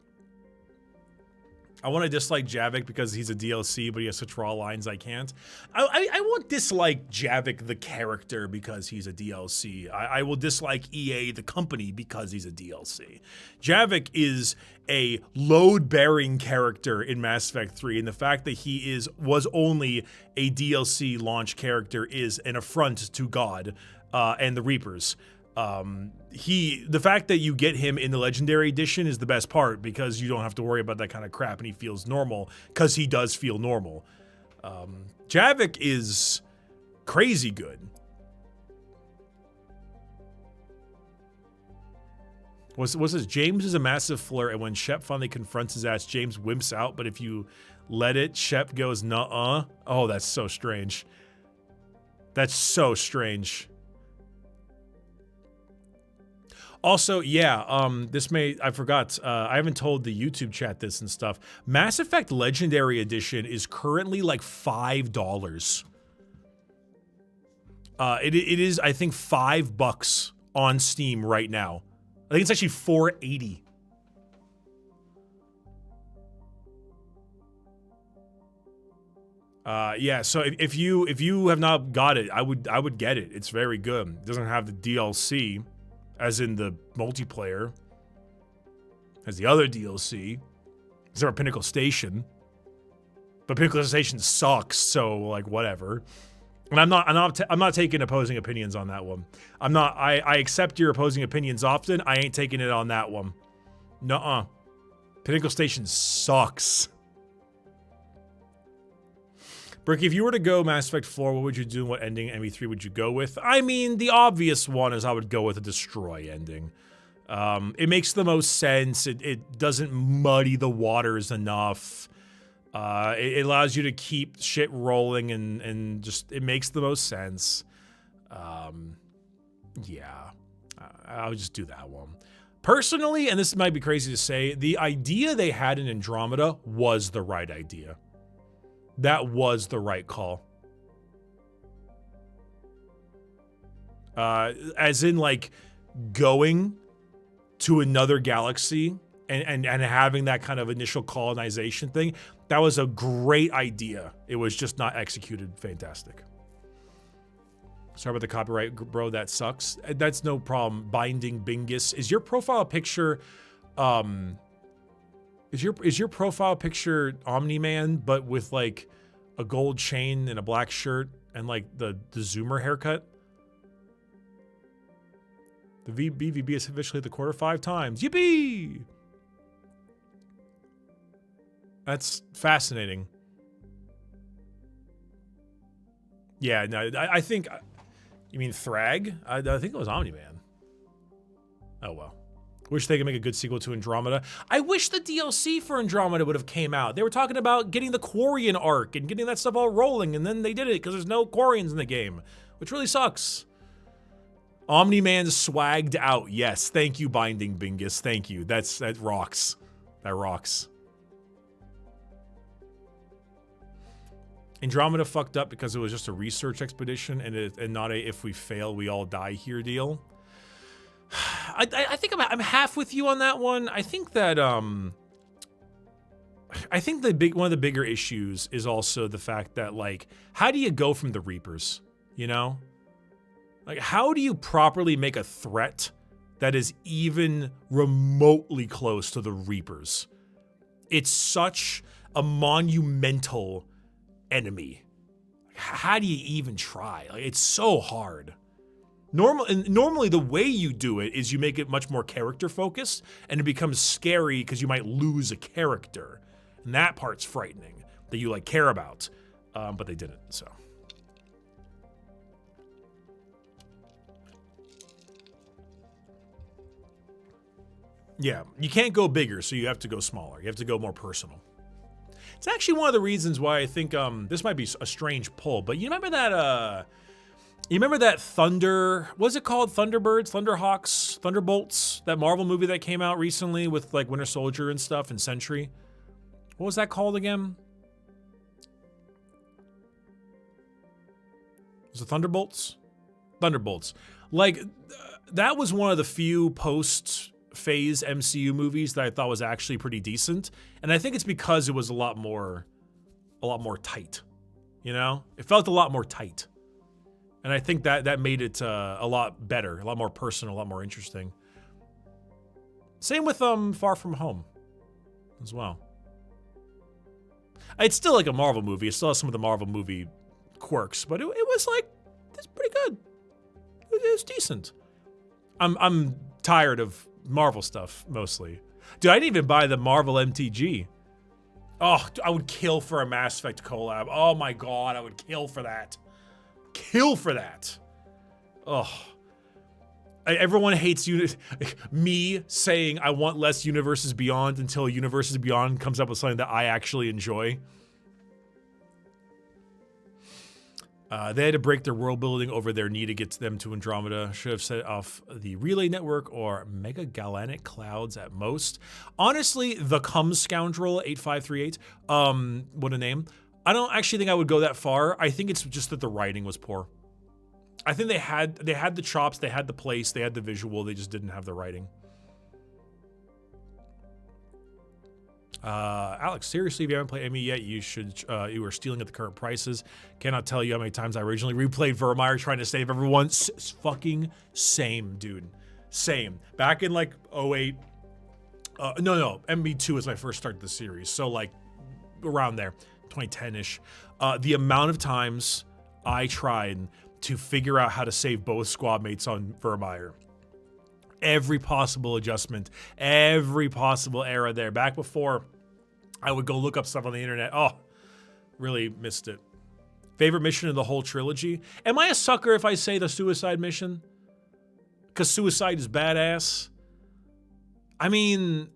I want to dislike Javik because he's a DLC, but he has such raw lines I can't. I won't dislike Javik the character because he's a DLC. I will dislike EA the company because he's a DLC. Javik is a load-bearing character in Mass Effect 3, and the fact that he was only a DLC launch character is an affront to God and the Reapers. The fact that you get him in the Legendary Edition is the best part because you don't have to worry about that kind of crap and he feels normal because he does feel normal. Javik is crazy good. What's this? James is a massive flirt, and when Shep finally confronts his ass, James wimps out, but if you let it, Shep goes, nuh-uh. Oh, that's so strange. That's so strange. Also, yeah, I forgot, I haven't told the YouTube chat this and stuff. Mass Effect Legendary Edition is currently like $5. It is, I think, $5 on Steam right now. I think it's actually $4.80. Yeah, so if you have not got it, I would get it. It's very good. It doesn't have the DLC, as in the multiplayer. Has the other DLC. Is there a Pinnacle Station? But Pinnacle Station sucks, so like whatever. And I'm not taking opposing opinions on that one. I accept your opposing opinions often. I ain't taking it on that one. Nuh-uh. Pinnacle Station sucks. Bricky, if you were to go Mass Effect 4, what would you do and what ending ME3 would you go with? I mean, the obvious one is I would go with a destroy ending. It makes the most sense. It doesn't muddy the waters enough. It allows you to keep shit rolling and just, it makes the most sense. Yeah, I would just do that one. Personally, and this might be crazy to say, the idea they had in Andromeda was the right idea. That was the right call. As in, like, going to another galaxy and having that kind of initial colonization thing, that was a great idea. It was just not executed fantastic. Sorry about the copyright, bro. That sucks. That's no problem. Binding Bingus. Is your profile picture, is your profile picture Omni-Man, but with like a gold chain and a black shirt and like the Zoomer haircut? The BVB is officially at the quarter 5 times. Yippee! That's fascinating. Yeah, no, I think, you mean Thrag? I think it was Omni-Man. Oh well. Wish they could make a good sequel to Andromeda. I wish the DLC for Andromeda would have came out. They were talking about getting the Quarian arc and getting that stuff all rolling, and then they did it because there's no Quarians in the game, which really sucks. Omni-Man swagged out. Yes, thank you, Binding Bingus. Thank you. That rocks. That rocks. Andromeda fucked up because it was just a research expedition and not a if we fail we all die here deal. I think I'm half with you on that one. I think that one of the bigger issues is also the fact that, like, how do you go from the Reapers, you know? Like, how do you properly make a threat that is even remotely close to the Reapers? It's such a monumental enemy. How do you even try? Like, it's so hard. Normally the way you do it is you make it much more character focused, and it becomes scary because you might lose a character, and that part's frightening that you like care about, but they didn't. So yeah, you can't go bigger, so you have to go smaller. You have to go more personal. It's actually one of the reasons why I think this might be a strange pull, but you remember that Thunder, what's it called? Thunderbirds, Thunderhawks, Thunderbolts, that Marvel movie that came out recently with like Winter Soldier and stuff and Sentry. What was that called again? Was it Thunderbolts? Thunderbolts. Like, that was one of the few post-phase MCU movies that I thought was actually pretty decent. And I think it's because it was a lot more tight, you know? It felt a lot more tight. And I think that made it a lot better, a lot more personal, a lot more interesting. Same with Far From Home as well. It's still like a Marvel movie. It still has some of the Marvel movie quirks, but it was like, it's pretty good. It was decent. I'm tired of Marvel stuff mostly. Dude, I didn't even buy the Marvel MTG. Oh, I would kill for a Mass Effect collab. Oh my god, I would kill for that. Kill for that. Oh. Everyone hates me saying I want less Universes Beyond until Universes Beyond comes up with something that I actually enjoy. They had to break their world building over their need to get them to Andromeda. Should have set off the Relay Network or Mega Galactic Clouds at most. Honestly, the Cum Scoundrel 8538, what a name. I don't actually think I would go that far. I think it's just that the writing was poor. I think they had the chops, they had the place, they had the visual, they just didn't have the writing. Alex, seriously, if you haven't played ME yet, you should. You are stealing at the current prices. Cannot tell you how many times I originally replayed Vermeer trying to save everyone. Fucking same, dude. Same. Back in like 08. No. MB2 was my first start to the series. So like around there, 2010-ish. The amount of times I tried to figure out how to save both squad mates on Vermeer. Every possible adjustment, every possible error there. Back before I would go look up stuff on the internet. Oh, really missed it. Favorite mission in the whole trilogy? Am I a sucker if I say the suicide mission? Because suicide is badass. I mean,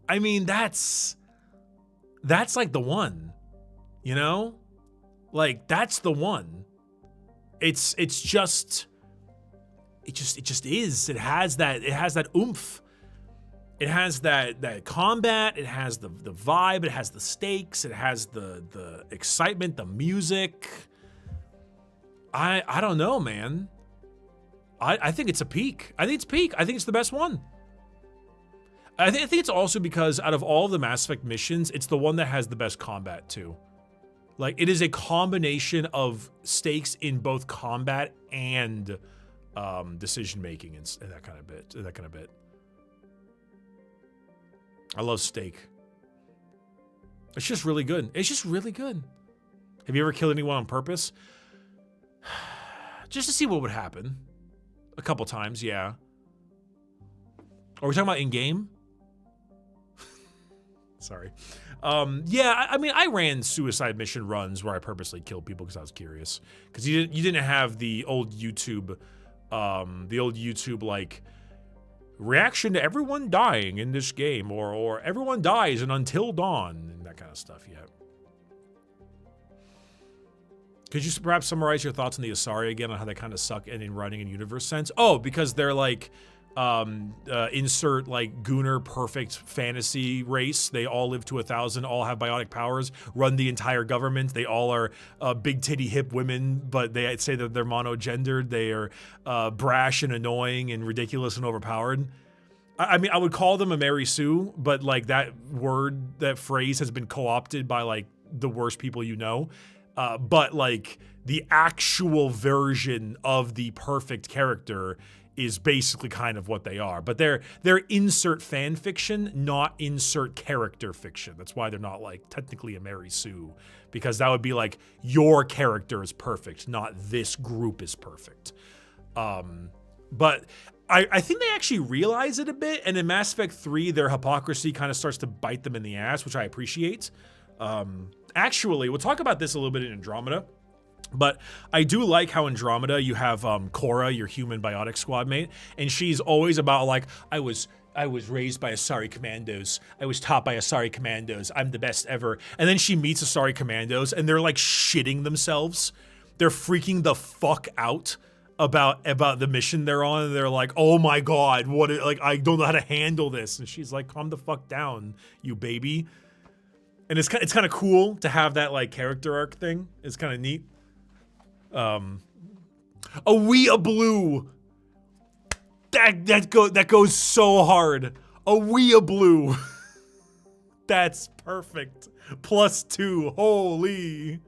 that's like the one, you know? Like, that's the one. It just is. It has that oomph. It has that combat. It has the vibe. It has the stakes. It has the excitement, the music. I don't know, man. I think it's a peak. I think it's peak. I think it's the best one. I think it's also because out of all of the Mass Effect missions, it's the one that has the best combat too. Like, it is a combination of stakes in both combat and decision making and that kind of bit. I love steak. It's just really good. It's just really good. Have you ever killed anyone on purpose? Just to see what would happen. A couple times, yeah. Are we talking about in game? Sorry. Yeah, I mean, I ran suicide mission runs where I purposely killed people because I was curious. Because you didn't have the old YouTube like reaction to everyone dying in this game, or everyone dies and Until Dawn and that kind of stuff yet. Could you perhaps summarize your thoughts on the Asari again, on how they kind of suck in running in universe sense? Oh, because they're like insert like Gunnar perfect fantasy race. They all live to 1,000, all have biotic powers, run the entire government. They all are big titty hip women, but they say that they're monogendered. They are brash and annoying and ridiculous and overpowered. I mean, I would call them a Mary Sue, but like that phrase has been co-opted by like the worst people you know. But like the actual version of the perfect character is basically kind of what they are. But they're insert fan fiction, not insert character fiction. That's why they're not like technically a Mary Sue, because that would be like your character is perfect, not this group is perfect. But I think they actually realize it a bit, and in Mass Effect 3, their hypocrisy kind of starts to bite them in the ass, which I appreciate. Actually, we'll talk about this a little bit in Andromeda. But I do like how Andromeda, you have Cora, your human biotic squad mate, and she's always about like, I was raised by Asari commandos. I was taught by Asari commandos. I'm the best ever. And then she meets Asari commandos and they're like shitting themselves. They're freaking the fuck out about the mission they're on. And they're like, oh my God, I don't know how to handle this. And she's like, calm the fuck down, you baby. And it's kind of cool to have that like character arc thing. It's kind of neat. A blue. That goes so hard. A blue. That's perfect. +2. Holy.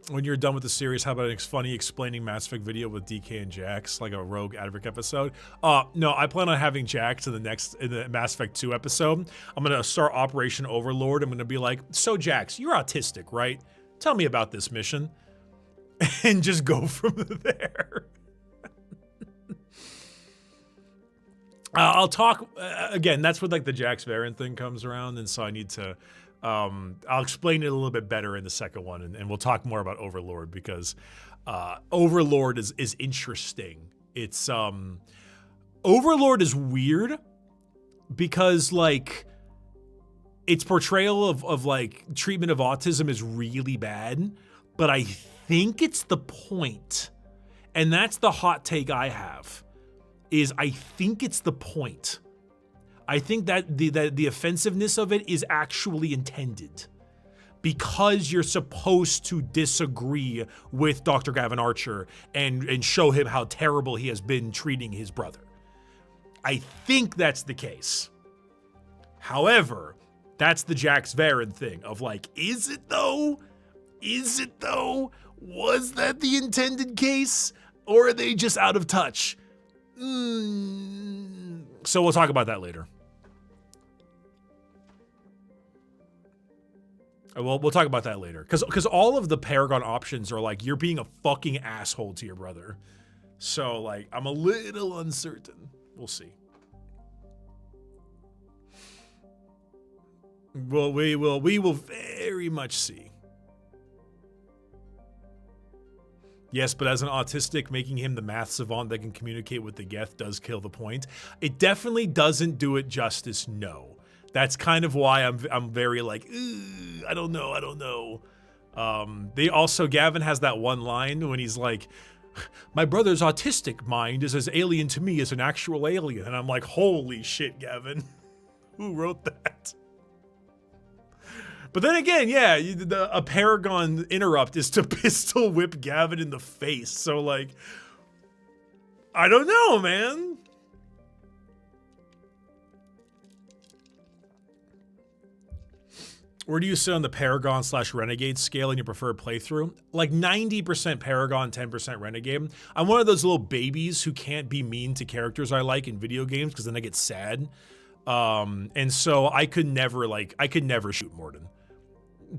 When you're done with the series, how about a funny explaining Mass Effect video with DK and Jax, like a Rogue Advocate episode? No, I plan on having Jax in the Mass Effect 2 episode. I'm gonna start Operation Overlord. I'm gonna be like, so Jax, you're autistic, right? Tell me about this mission. And just go from there. I'll talk, again, that's where like the Jax variant thing comes around, and so I need to, I'll explain it a little bit better in the second one, and we'll talk more about Overlord, because Overlord is interesting. It's Overlord is weird because like its portrayal of like treatment of autism is really bad, but I think it's the point, and that's the hot take I have, is I think it's the point. I think that the offensiveness of it is actually intended, because you're supposed to disagree with Dr. Gavin Archer and show him how terrible he has been treating his brother. I think that's the case. However, that's the Jax Varen thing of like, is it though? Is it though? Was that the intended case? Or are they just out of touch? So we'll talk about that later. We'll talk about that later. Because all of the Paragon options are like, you're being a fucking asshole to your brother. So like, I'm a little uncertain. We'll see. Well, we will very much see. Yes, but as an autistic, making him the math savant that can communicate with the Geth does kill the point. It definitely doesn't do it justice, no. That's kind of why I'm very like, I don't know. They also, Gavin has that one line when he's like, my brother's autistic mind is as alien to me as an actual alien. And I'm like, holy shit, Gavin. Who wrote that? But then again, yeah, a Paragon interrupt is to pistol whip Gavin in the face. So like, I don't know, man. Where do you sit on the Paragon / Renegade scale in your preferred playthrough? Like 90% Paragon, 10% Renegade. I'm one of those little babies who can't be mean to characters I like in video games because then I get sad. And so I could never shoot Morden.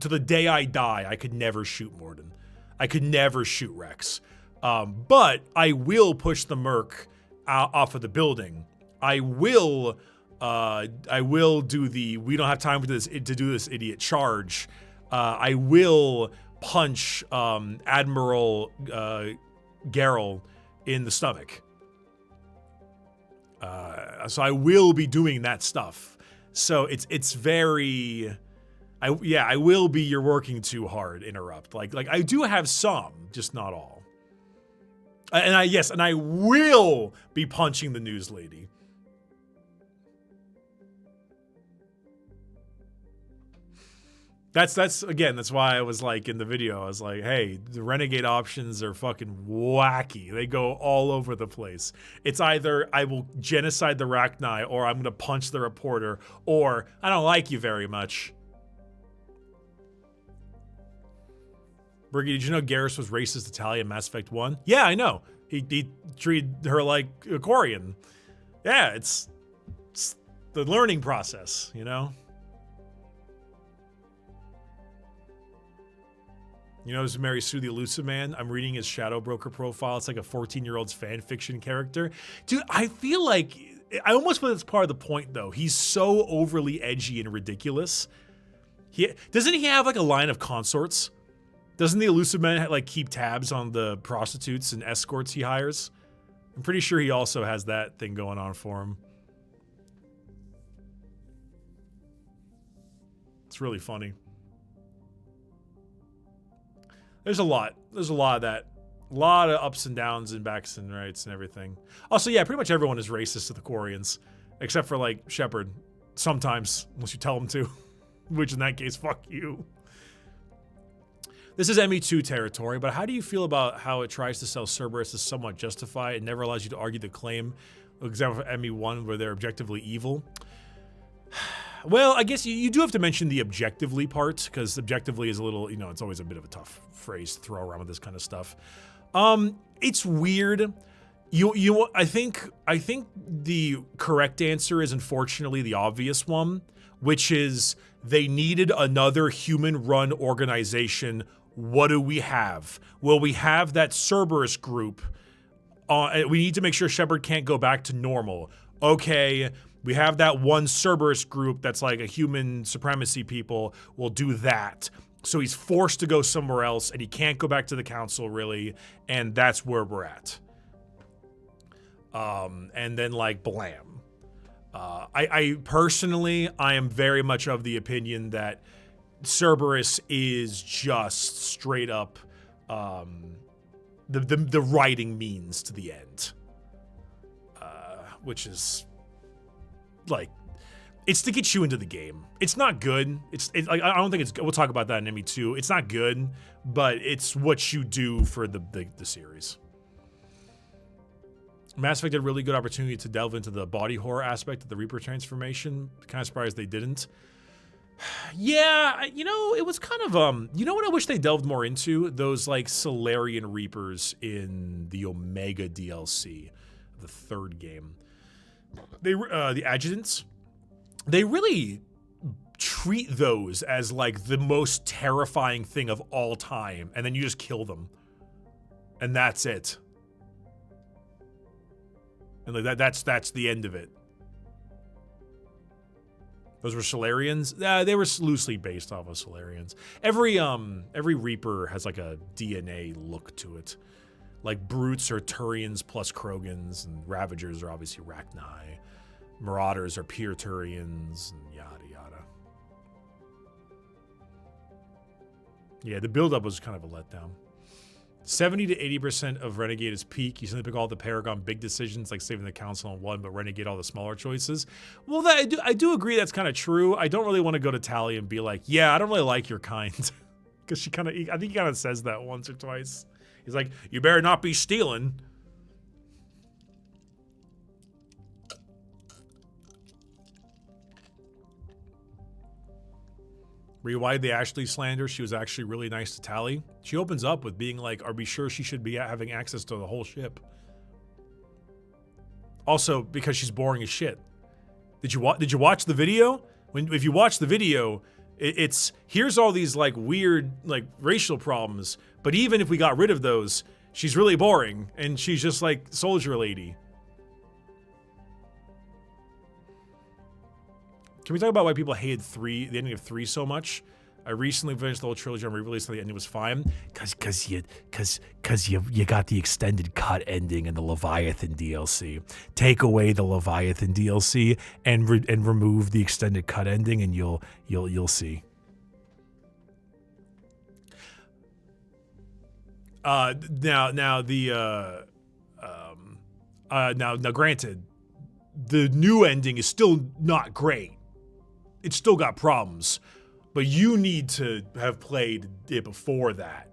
To the day I die, I could never shoot Morden. I could never shoot Rex. But I will push the Merc off of the building. I will do the we don't have time for this to do this idiot charge. I will punch Admiral Geralt in the stomach. So I will be doing that stuff. So it's very, I will be you're working too hard interrupt. Like I do have some, just not all. And I will be punching the news lady. That's again, that's why I was like in the video, I was like, hey, the Renegade options are fucking wacky. They go all over the place. It's either I will genocide the Rachni or I'm gonna punch the reporter or I don't like you very much. Bricky, did you know Garrus was racist to Talia in Mass Effect 1? Yeah, I know. He treated her like a Quarian. Yeah, it's the learning process, you know? You know, who's Mary Sue the Elusive Man? I'm reading his Shadow Broker profile. It's like a 14-year-old's fan fiction character. Dude, I feel like, I almost feel it's part of the point, though. He's so overly edgy and ridiculous. Doesn't he have, like, a line of consorts? Doesn't the Elusive Man, like, keep tabs on the prostitutes and escorts he hires? I'm pretty sure he also has that thing going on for him. It's really funny. There's a lot of that. A lot of ups and downs and backs and rights and everything. Also, yeah, pretty much everyone is racist to the Quarians. Except for, like, Shepard. Sometimes, unless you tell them to. Which, in that case, fuck you. This is ME2 territory, but how do you feel about how it tries to sell Cerberus as somewhat justified? It never allows you to argue the claim. For example, for ME1, where they're objectively evil. Well, I guess you do have to mention the objectively part, because objectively is a little, you know, it's always a bit of a tough phrase to throw around with this kind of stuff. It's weird. I think the correct answer is unfortunately the obvious one, which is they needed another human-run organization. What do we have? Well, we have that Cerberus group. We need to make sure Shepard can't go back to normal. Okay. We have that one Cerberus group that's like a human supremacy people. We'll do that. So he's forced to go somewhere else and he can't go back to the council really. And that's where we're at. And then like blam. I personally, I am very much of the opinion that Cerberus is just straight up the writing means to the end. Which is like, It's to get you into the game. It's not good. It's like, I don't think it's good. We'll talk about that in ME2. It's not good, but it's what you do for the series. Mass Effect had a really good opportunity to delve into the body horror aspect of the Reaper transformation. Kind of surprised they didn't. Yeah, you know, it was kind of, you know what I wish they delved more into? Those, like, Solarian Reapers in the Omega DLC, the third game. They the adjutants, they really treat those as, like, the most terrifying thing of all time, and then you just kill them. And that's it. And like that's the end of it. Those were Solarians? They were loosely based off of Solarians. Every Reaper has like a DNA look to it. Like Brutes are Turians plus Krogans, and Ravagers are obviously Rachni. Marauders are pure Turians, and yada yada. Yeah, the build-up was kind of a letdown. 70 to 80% of Renegade is peak. You simply pick all the Paragon big decisions like saving the Council on one, but Renegade all the smaller choices. Well, I do agree that's kind of true. I don't really want to go to Tally and be like, yeah, I don't really like your kind. Because I think he kind of says that once or twice. He's like, you better not be stealing. Rewind the Ashley slander. She was actually really nice to Tally. She opens up with being like, are we sure she should be having access to the whole ship? Also, because she's boring as shit. Did you watch the video? If you watch the video, it's here's all these like weird like racial problems, but even if we got rid of those, she's really boring and she's just like soldier lady. Can we talk about why people hated the ending of 3 so much? I recently finished the whole trilogy and re-released, so the ending was fine. Cause you got the extended cut ending in the Leviathan DLC. Take away the Leviathan DLC and remove the extended cut ending, and you'll see. Now granted, the new ending is still not great. It's still got problems, but you need to have played it before that.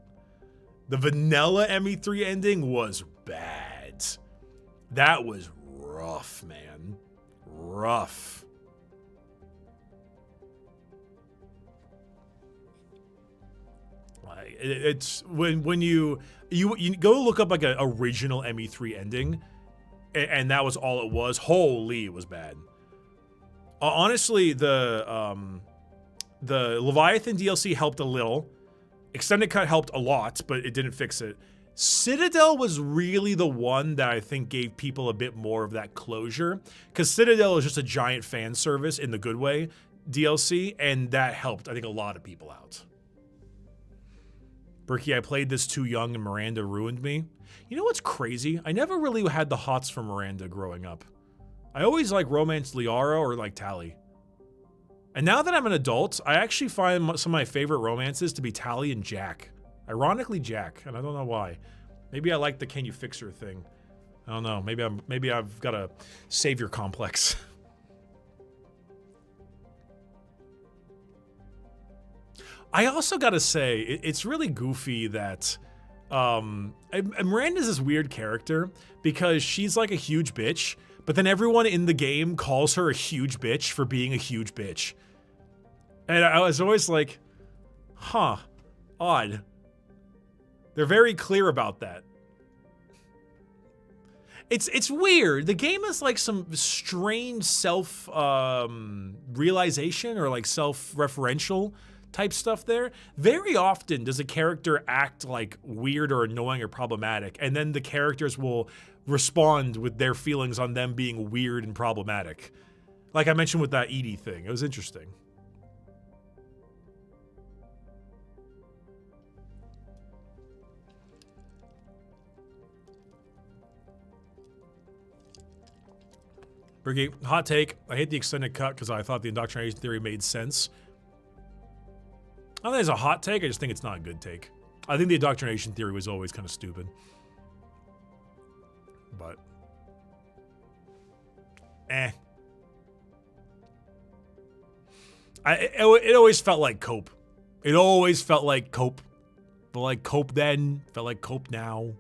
The vanilla ME3 ending was bad. That was rough, man. Rough. Like it's when you go look up like an original ME3 ending, and that was all it was. Holy, it was bad. Honestly, the Leviathan DLC helped a little. Extended Cut helped a lot, but it didn't fix it. Citadel was really the one that I think gave people a bit more of that closure, because Citadel is just a giant fan service in the good way DLC, and that helped, I think, a lot of people out. Bricky, I played this too young and Miranda ruined me. You know what's crazy? I never really had the hots for Miranda growing up. I always like romanced Liara or like Tally. And now that I'm an adult, I actually find some of my favorite romances to be Tally and Jack. Ironically, Jack, and I don't know why. Maybe I like the can you fix her thing. I don't know. Maybe I've got a savior complex. I also gotta say, it's really goofy that Miranda's this weird character because she's like a huge bitch, but then everyone in the game calls her a huge bitch for being a huge bitch. And I was always like, huh, odd. They're very clear about that. It's weird. The game is like some strange self realization or like self-referential type stuff there. Very often does a character act like weird or annoying or problematic, and then the characters will respond with their feelings on them being weird and problematic. Like I mentioned with that Edie thing. It was interesting. Bricky, hot take. I hate the extended cut because I thought the indoctrination theory made sense. I don't think it's a hot take, I just think it's not a good take. I think the indoctrination theory was always kind of stupid. But, It always felt like cope. It always felt like cope. Felt like cope then. Felt like cope now.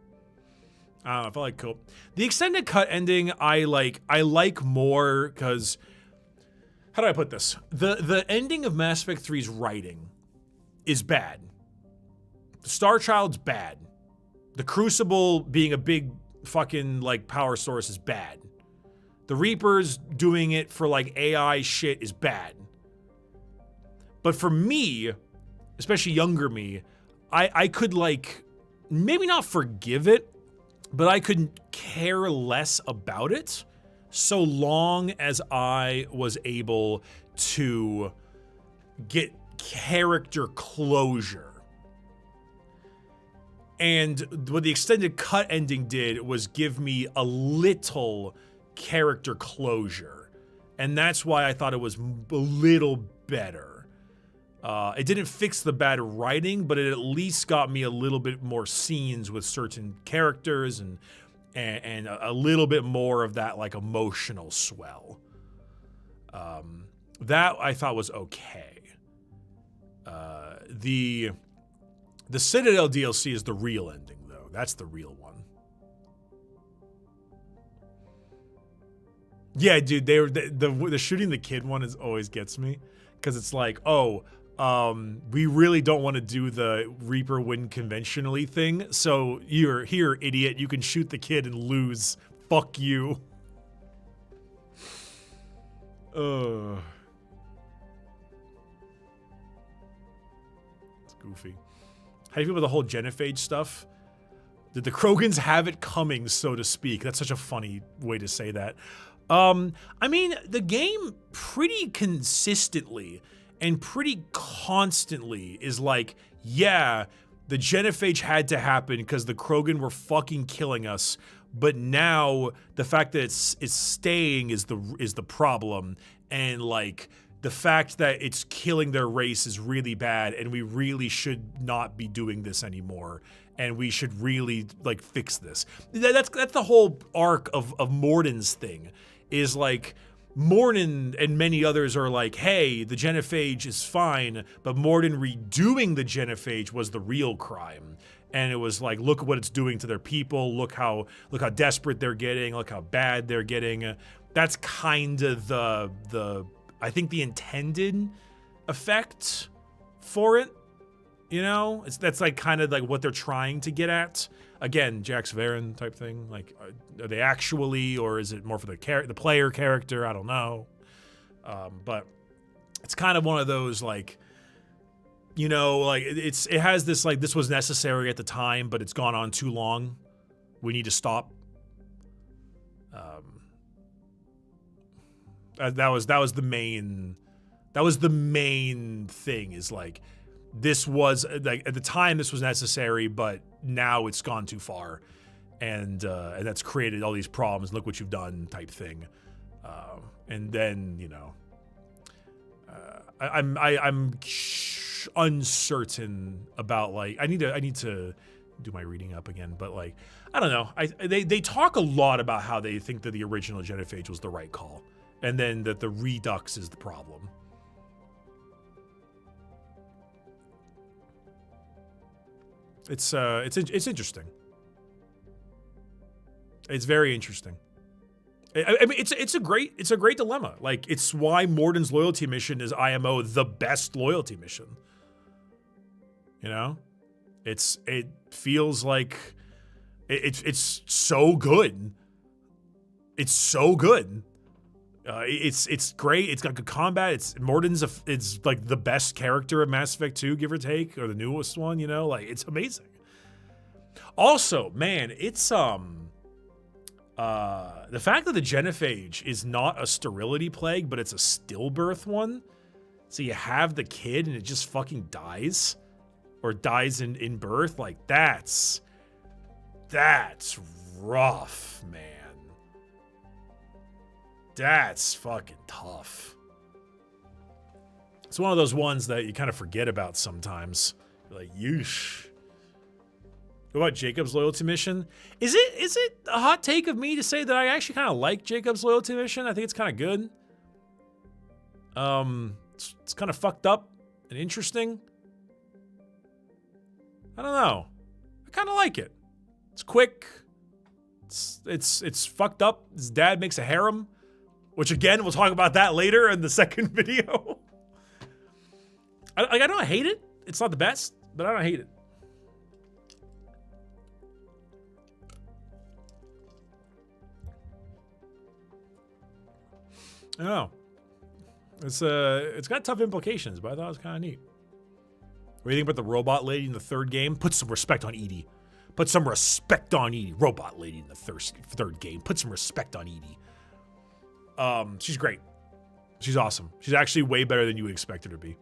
I don't know. I felt like cope. The extended cut ending, I like more because, how do I put this? The ending of Mass Effect 3's writing is bad. The Star Child's bad. The Crucible being a big fucking like power source is bad. The Reapers doing it for like AI shit is bad. But for me, especially younger me, I could like maybe not forgive it, but I could care less about it so long as I was able to get character closure. And what the extended cut ending did was give me a little character closure. And that's why I thought it was a little better. It didn't fix the bad writing, but it at least got me a little bit more scenes with certain characters and a little bit more of that like emotional swell. That I thought was okay. The Citadel DLC is the real ending, though. That's the real one. Yeah, dude, the shooting the kid one always gets me because it's like, oh, we really don't want to do the Reaper win conventionally thing, so you're here, idiot. You can shoot the kid and lose. Fuck you. It's goofy. How do you feel about the whole genophage stuff? Did the Krogans have it coming, so to speak? That's such a funny way to say that. I mean, the game pretty consistently and pretty constantly is like, yeah, the genophage had to happen because the Krogan were fucking killing us, but now the fact that it's staying is the problem, and like the fact that it's killing their race is really bad, and we really should not be doing this anymore, and we should really like fix this. That's the whole arc of Morden's thing, is like Morden and many others are like, hey, the genophage is fine, but Morden redoing the genophage was the real crime. And it was like, look at what it's doing to their people. Look how desperate they're getting. Look how bad they're getting. That's kind of the I think the intended effect for it. You know, that's like kind of like what they're trying to get at. Again, Jax Varen type thing. Like, are they actually, or is it more for the player character? I don't know. But it's kind of one of those like, you know, like it has this like, this was necessary at the time, but it's gone on too long. We need to stop. That was the main thing, is like, this was like at the time this was necessary, but now it's gone too far, and that's created all these problems. Look what you've done, type thing. And then, you know, I'm uncertain about like, I need to do my reading up again, but like, I don't know. They talk a lot about how they think that the original genophage was the right call, and then that the redux is the problem. It's interesting. It's very interesting. I mean, it's a great dilemma. Like, it's why Morden's loyalty mission is IMO the best loyalty mission. You know, it feels like it's so good. It's so good. It's great. It's got good combat. It's like the best character of Mass Effect 2, give or take, or the newest one, you know, like, it's amazing. Also, man, it's the fact that the genophage is not a sterility plague, but it's a stillbirth one. So you have the kid and it just fucking dies, or dies in birth. Like, that's rough, man. That's fucking tough. It's one of those ones that you kind of forget about sometimes. You're like, yeesh. What about Jacob's loyalty mission? Is it a hot take of me to say that I actually kind of like Jacob's loyalty mission? I think it's kind of good. It's kind of fucked up and interesting. I don't know. I kind of like it. It's quick. It's fucked up. His dad makes a harem, which again, we'll talk about that later in the second video. I don't hate it. It's not the best, but I don't hate it. I don't know. It's got tough implications, but I thought it was kind of neat. What do you think about the robot lady in the third game? Put some respect on Edie. Put some respect on Edie. Robot lady in the third game. Put some respect on Edie. She's great. She's awesome. She's actually way better than you would expect her to be.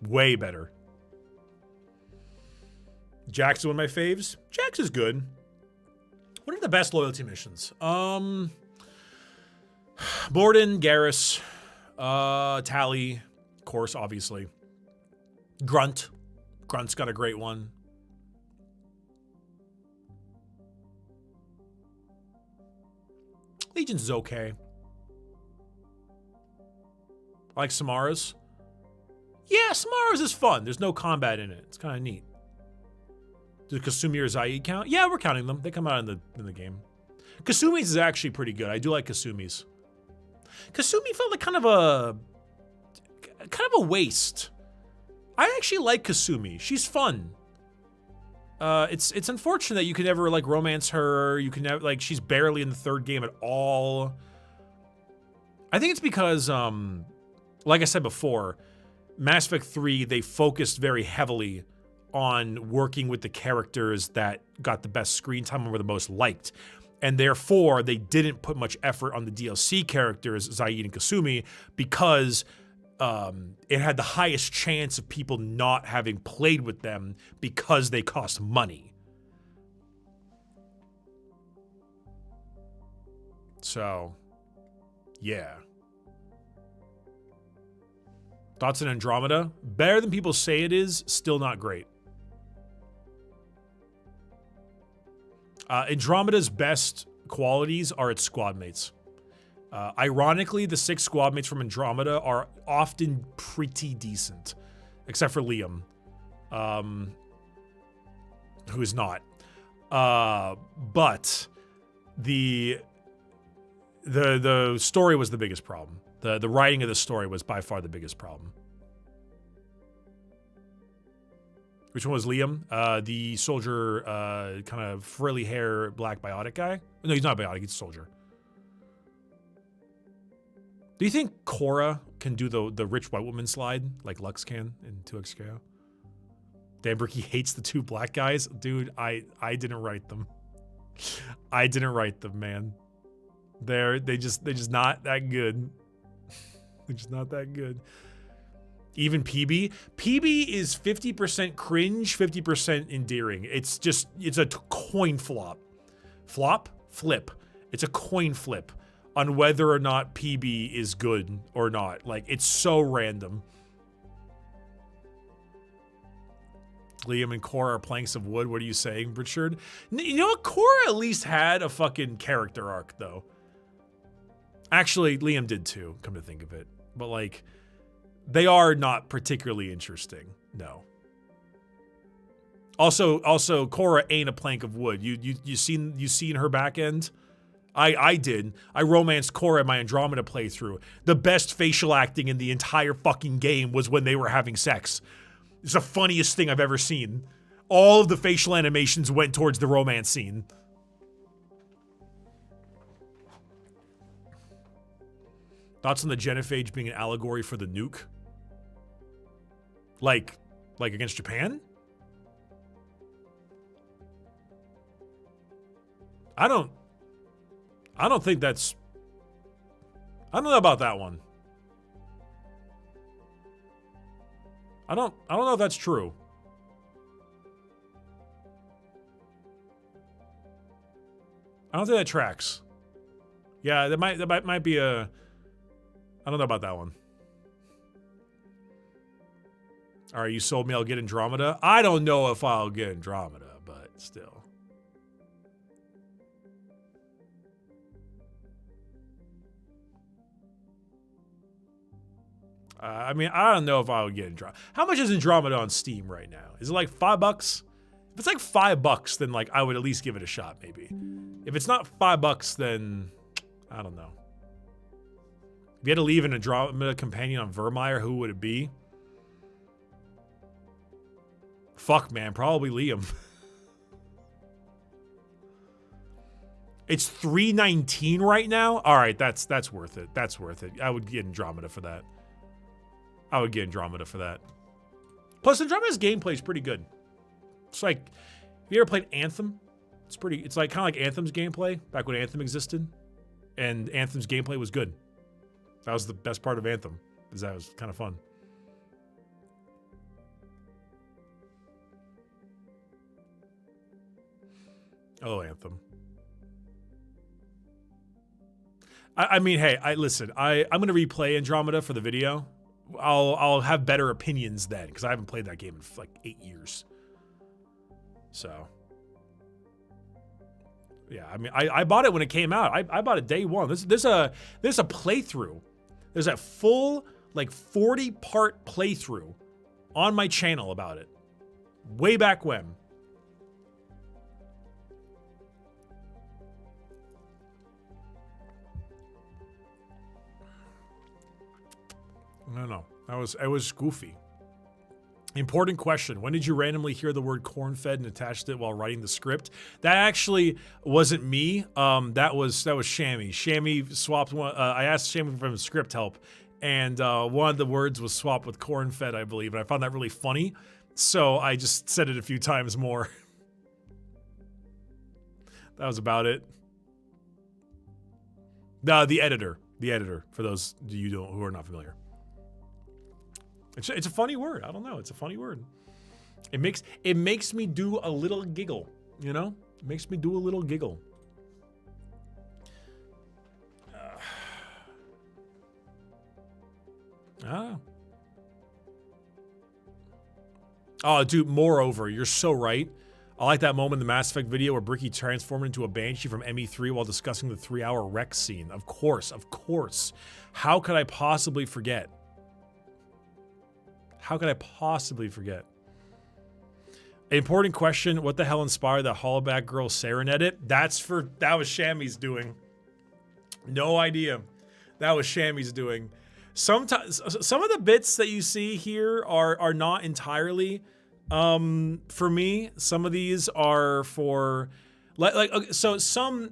Way better. Jax is one of my faves. Jax is good. What are the best loyalty missions? Morden, Garrus, Tally, of course, obviously. Grunt. Grunt's got a great one. Legion's is okay. I like Samara's. Yeah, Samara's is fun. There's no combat in it. It's kind of neat. Do Kasumi or Zaid count? Yeah, we're counting them. They come out in the game. Kasumi's is actually pretty good. I do like Kasumi's. Kasumi felt like kind of a waste. I actually like Kasumi. She's fun. It's unfortunate that you can never like romance her. You can never like she's barely in the third game at all. I think it's because like I said before, Mass Effect 3 they focused very heavily on working with the characters that got the best screen time and were the most liked. And therefore, they didn't put much effort on the DLC characters, Zaid and Kasumi, because it had the highest chance of people not having played with them because they cost money. So, yeah. Thoughts on Andromeda? Better than people say it is, still not great. Andromeda's best qualities are its squad mates. Ironically, the 6 squad mates from Andromeda are often pretty decent, except for Liam, who is not. But the story was the biggest problem. The writing of the story was by far the biggest problem. Which one was Liam? The soldier, kind of frilly hair, black biotic guy? No, he's not biotic, he's a soldier. Do you think Korra can do the rich white woman slide like Lux can in 2XKO? Dan Bricky hates the 2 black guys. Dude, I didn't write them. I didn't write them, man. They're just not that good. They're just not that good. Even PB. PB is 50% cringe, 50% endearing. It's a coin flop. Flop? Flip. It's a coin flip on whether or not PB is good or not. Like, it's so random. Liam and Korra are planks of wood. What are you saying, Richard? You know what? Korra at least had a fucking character arc, though. Actually, Liam did too, come to think of it. But, like, they are not particularly interesting. No. Also, Korra ain't a plank of wood. You seen her back end? I did. I romanced Korra in my Andromeda playthrough. The best facial acting in the entire fucking game was when they were having sex. It's the funniest thing I've ever seen. All of the facial animations went towards the romance scene. Thoughts on the genophage being an allegory for the nuke? Like against Japan? I don't think that's... I don't know about that one. I don't know if that's true. I don't think that tracks. Yeah, that might be a... I don't know about that one. All right, you sold me, I'll get Andromeda. I don't know if I'll get Andromeda, but still. I mean, I don't know if I would get Andromeda. How much is Andromeda on Steam right now? Is it like $5? If it's like $5, then like I would at least give it a shot, maybe. If it's not $5, then I don't know. If you had to leave an Andromeda companion on Vermeer, who would it be? Fuck, man, probably Liam. It's $3.19 right now. All right, that's worth it. That's worth it. I would get Andromeda for that. I would get Andromeda for that. Plus, Andromeda's gameplay is pretty good. It's like, have you ever played Anthem? It's like kind of like Anthem's gameplay back when Anthem existed, and Anthem's gameplay was good. That was the best part of Anthem, is that was kind of fun. Oh, Anthem. I mean, hey, listen. I'm gonna replay Andromeda for the video. I'll have better opinions then, because I haven't played that game in like 8 years. So, yeah, I mean, I bought it when it came out. I bought it day one. There's a playthrough. There's a full like 40-part playthrough on my channel about it, way back when. No. It was goofy. Important question. When did you randomly hear the word corn-fed and attached it while writing the script? That actually wasn't me. That was Shammy. Shammy swapped one. I asked Shammy for script help, and one of the words was swapped with corn-fed, I believe, and I found that really funny. So I just said it a few times more. That was about it. The editor. For those of you who are not familiar. It's a funny word. I don't know. It's a funny word. It makes me do a little giggle, you know? It makes me do a little giggle. Oh, dude, moreover, you're so right. I like that moment in the Mass Effect video where Bricky transformed into a Banshee from ME3 while discussing the 3-hour wreck scene. Of course. How could I possibly forget? How could I possibly forget? Important question, what the hell inspired the Hollaback Girl Saren edit? That was Shammy's doing. No idea. That was Shammy's doing. Sometimes, some of the bits that you see here are not entirely for me. Some of these are for, okay, so some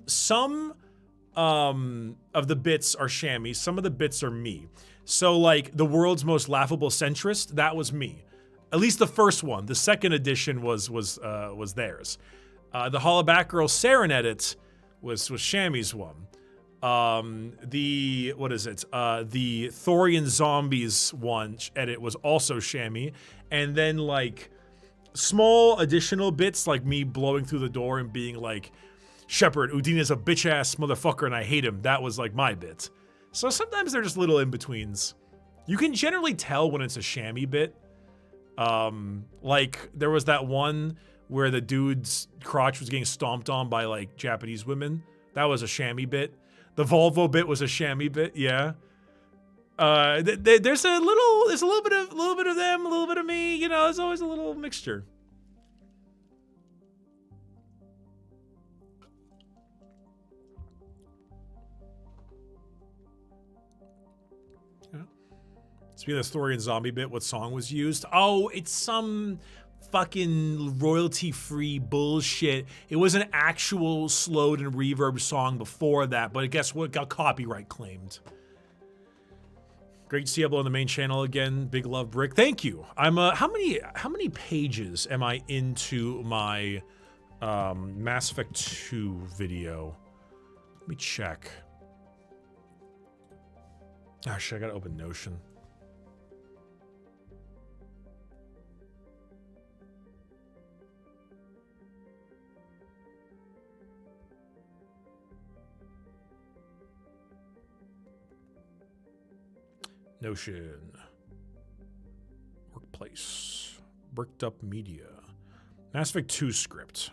of the bits are Shammy, some of the bits are me. So like the world's most laughable centrist, that was me. At least the first one. The second edition was theirs. The Hollaback Girl Saren edit was Shammy's one. The Thorian Zombies one edit was also Shammy. And then like small additional bits like me blowing through the door and being like, Shepard, Udina's a bitch ass motherfucker and I hate him. That was like my bit. So sometimes they're just little in-betweens. You can generally tell when it's a Shammy bit. Like there was that one where the dude's crotch was getting stomped on by like Japanese women. That was a Shammy bit. The Volvo bit was a Shammy bit, yeah. There's a little bit of them, a little bit of me, you know, there's always a little mixture. Speaking of the Thorian zombie bit, what song was used? Oh, it's some fucking royalty-free bullshit. It was an actual slowed and reverb song before that, but guess what? It got copyright claimed. Great to see you on the main channel again. Big love, Brick. Thank you. I'm how many pages am I into my Mass Effect 2 video? Let me check. Oh shit, I gotta open Notion. Notion. Workplace. Bricked Up Media. Mass Effect 2 script.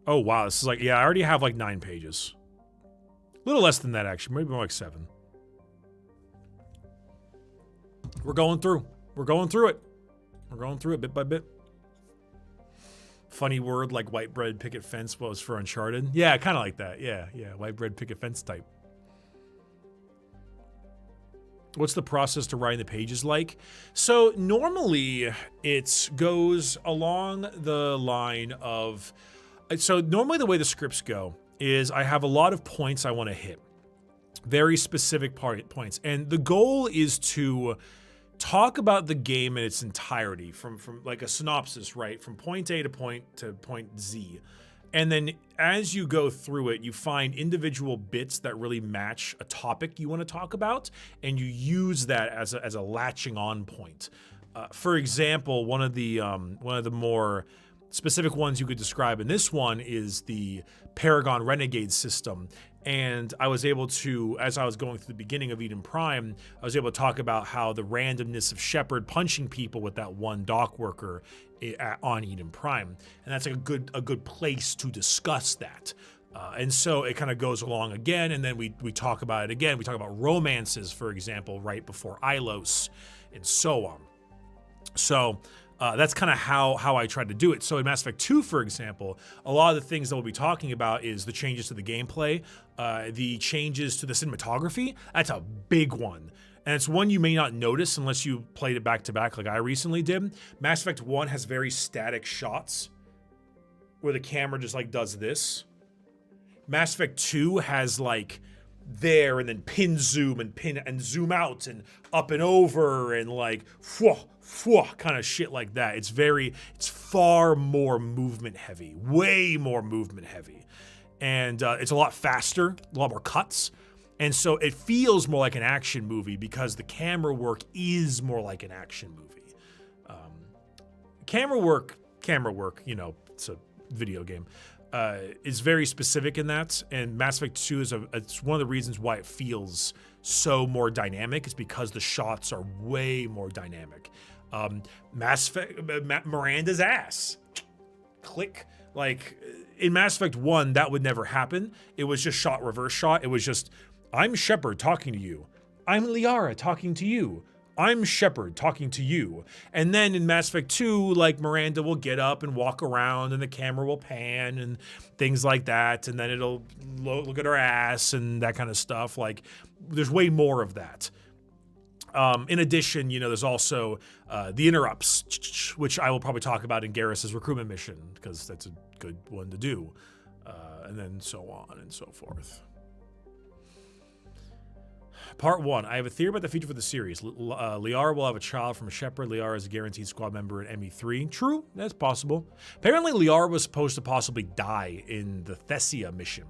Oh, wow. This is like, yeah, I already have like 9 pages. A little less than that, actually. Maybe more like 7. We're going through. We're going through it. We're going through it bit by bit. Funny word like white bread picket fence was for Uncharted. Yeah, kind of like that. Yeah, white bread picket fence type. What's the process to writing the pages like? So normally it goes along the line of, so normally the way the scripts go is I have a lot of points I want to hit. Very specific points. And the goal is to talk about the game in its entirety from like a synopsis, right? From point A to point Z. And then as you go through it, you find individual bits that really match a topic you want to talk about, and you use that as a latching on point. For example, one of the more specific ones you could describe in this one is the Paragon Renegade system. And I was able to, as I was going through the beginning of Eden Prime, I was able to talk about how the randomness of Shepard punching people with that one dock worker on Eden Prime. And that's like a good place to discuss that. And so it kind of goes along again, and then we talk about it again. We talk about romances, for example, right before Ilos, and so on. So that's kind of how I tried to do it. So in Mass Effect 2, for example, a lot of the things that we'll be talking about is the changes to the gameplay, the changes to the cinematography. That's a big one. And it's one you may not notice unless you played it back to back like I recently did. Mass Effect 1 has very static shots where the camera just like does this. Mass Effect 2 has like there and then pin zoom and zoom out and up and over and like kind of shit like that. It's far more movement heavy, way more movement heavy. And it's a lot faster, a lot more cuts. And so it feels more like an action movie because the camera work is more like an action movie. Camera work, it's a video game. Is very specific in that, and Mass Effect 2 it's one of the reasons why it feels so more dynamic. It's because the shots are way more dynamic. Mass Effect, Miranda's ass, click. Like in Mass Effect 1, that would never happen. It was just shot reverse shot. It was just, I'm Shepard talking to you. I'm Liara talking to you. I'm Shepard talking to you. And then in Mass Effect 2, like Miranda will get up and walk around and the camera will pan and things like that. And then it'll look at her ass and that kind of stuff. Like there's way more of that. In addition, there's also the interrupts, which I will probably talk about in Garrus's recruitment mission because that's a good one to do. And then so on and so forth. Part 1. I have a theory about the future for the series. Liara will have a child from Shepard. Liara is a guaranteed squad member in ME3. True, that's possible. Apparently, Liara was supposed to possibly die in the Thessia mission.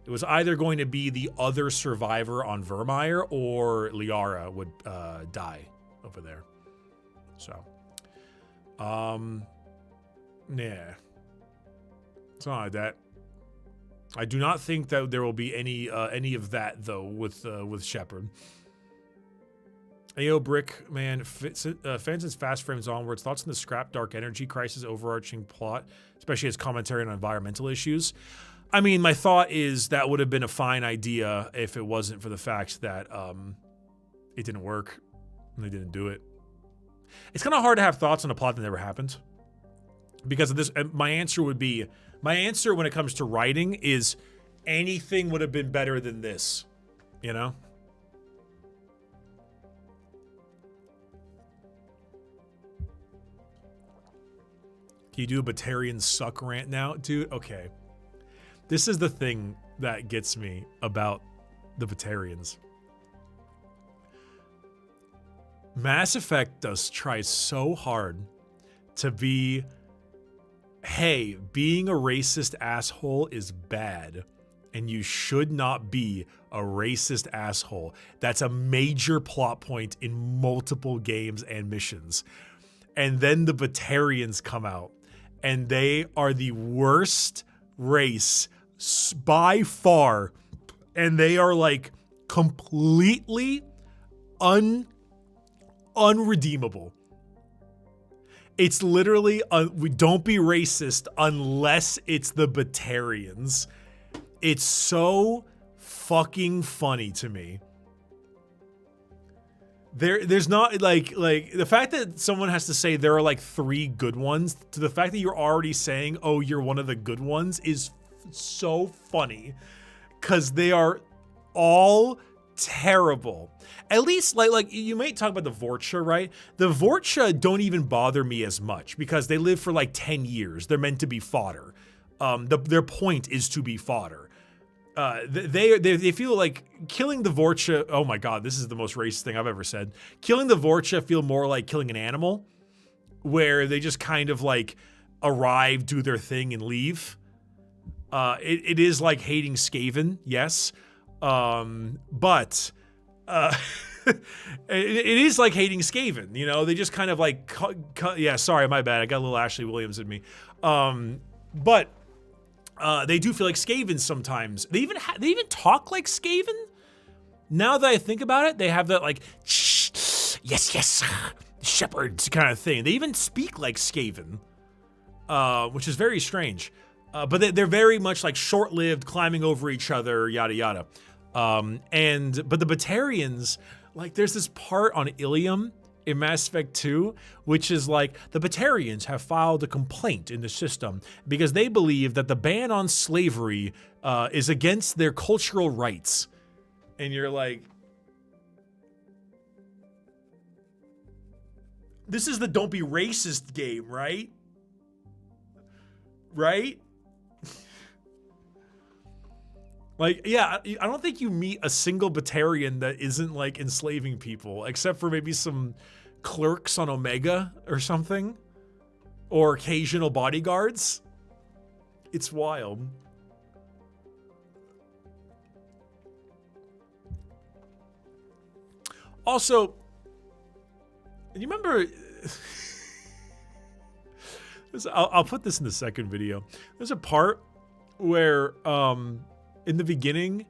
It was either going to be the other survivor on Vermeer or Liara would die over there. So, yeah. Something like that. I do not think that there will be any of that though with Shepard. Ayo Brick, man, fans fast frames onwards. Thoughts on the scrap dark energy crisis overarching plot, especially as commentary on environmental issues. I mean, my thought is that would have been a fine idea if it wasn't for the fact that it didn't work and they didn't do it. It's kind of hard to have thoughts on a plot that never happened because of this. My answer when it comes to writing is anything would have been better than this, Can you do a Batarian suck rant now? Dude, okay. This is the thing that gets me about the Batarians. Mass Effect does try so hard to be, hey, being a racist asshole is bad, and you should not be a racist asshole. That's a major plot point in multiple games and missions. And then the Batarians come out, and they are the worst race by far, and they are like completely unredeemable. It's literally, we don't be racist unless it's the Batarians. It's so fucking funny to me There's not like the fact that someone has to say there are like 3 good ones to the fact that you're already saying, oh, you're one of the good ones is so funny, because they are all terrible. At least like you might talk about the Vorcha, right? The Vorcha don't even bother me as much because they live for like 10 years. They're meant to be fodder. Their point is to be fodder. They feel like killing the Vorcha. Oh my God, this is the most racist thing I've ever said. Killing the Vorcha feel more like killing an animal, where they just kind of like arrive, do their thing, and leave. It is like hating Skaven, yes, but it is like hating Skaven. You know, they just kind of like yeah. Sorry, my bad. I got a little Ashley Williams in me. But they do feel like Skavens sometimes. They even talk like Skaven. Now that I think about it, they have that like yes, shepherds kind of thing. They even speak like Skaven, which is very strange. But they're very much like short-lived, climbing over each other, yada yada. But the Batarians, like there's this part on Ilium in Mass Effect 2, which is like the Batarians have filed a complaint in the system because they believe that the ban on slavery is against their cultural rights. And you're like, this is the don't be racist game, right? Right? Like, yeah, I don't think you meet a single Batarian that isn't like enslaving people, except for maybe some clerks on Omega or something, or occasional bodyguards. It's wild. Also, you remember, I'll put this in the second video. There's a part where, in the beginning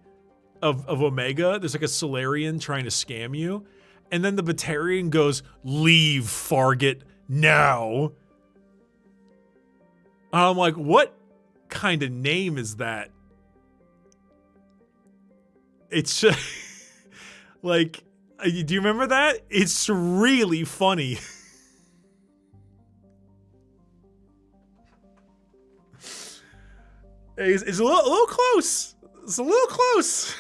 of Omega, there's like a Solarian trying to scam you. And then the Batarian goes, leave, Fargate, now. And I'm like, what kind of name is that? It's just, like, do you remember that? It's really funny. It's a little close. It's a little close.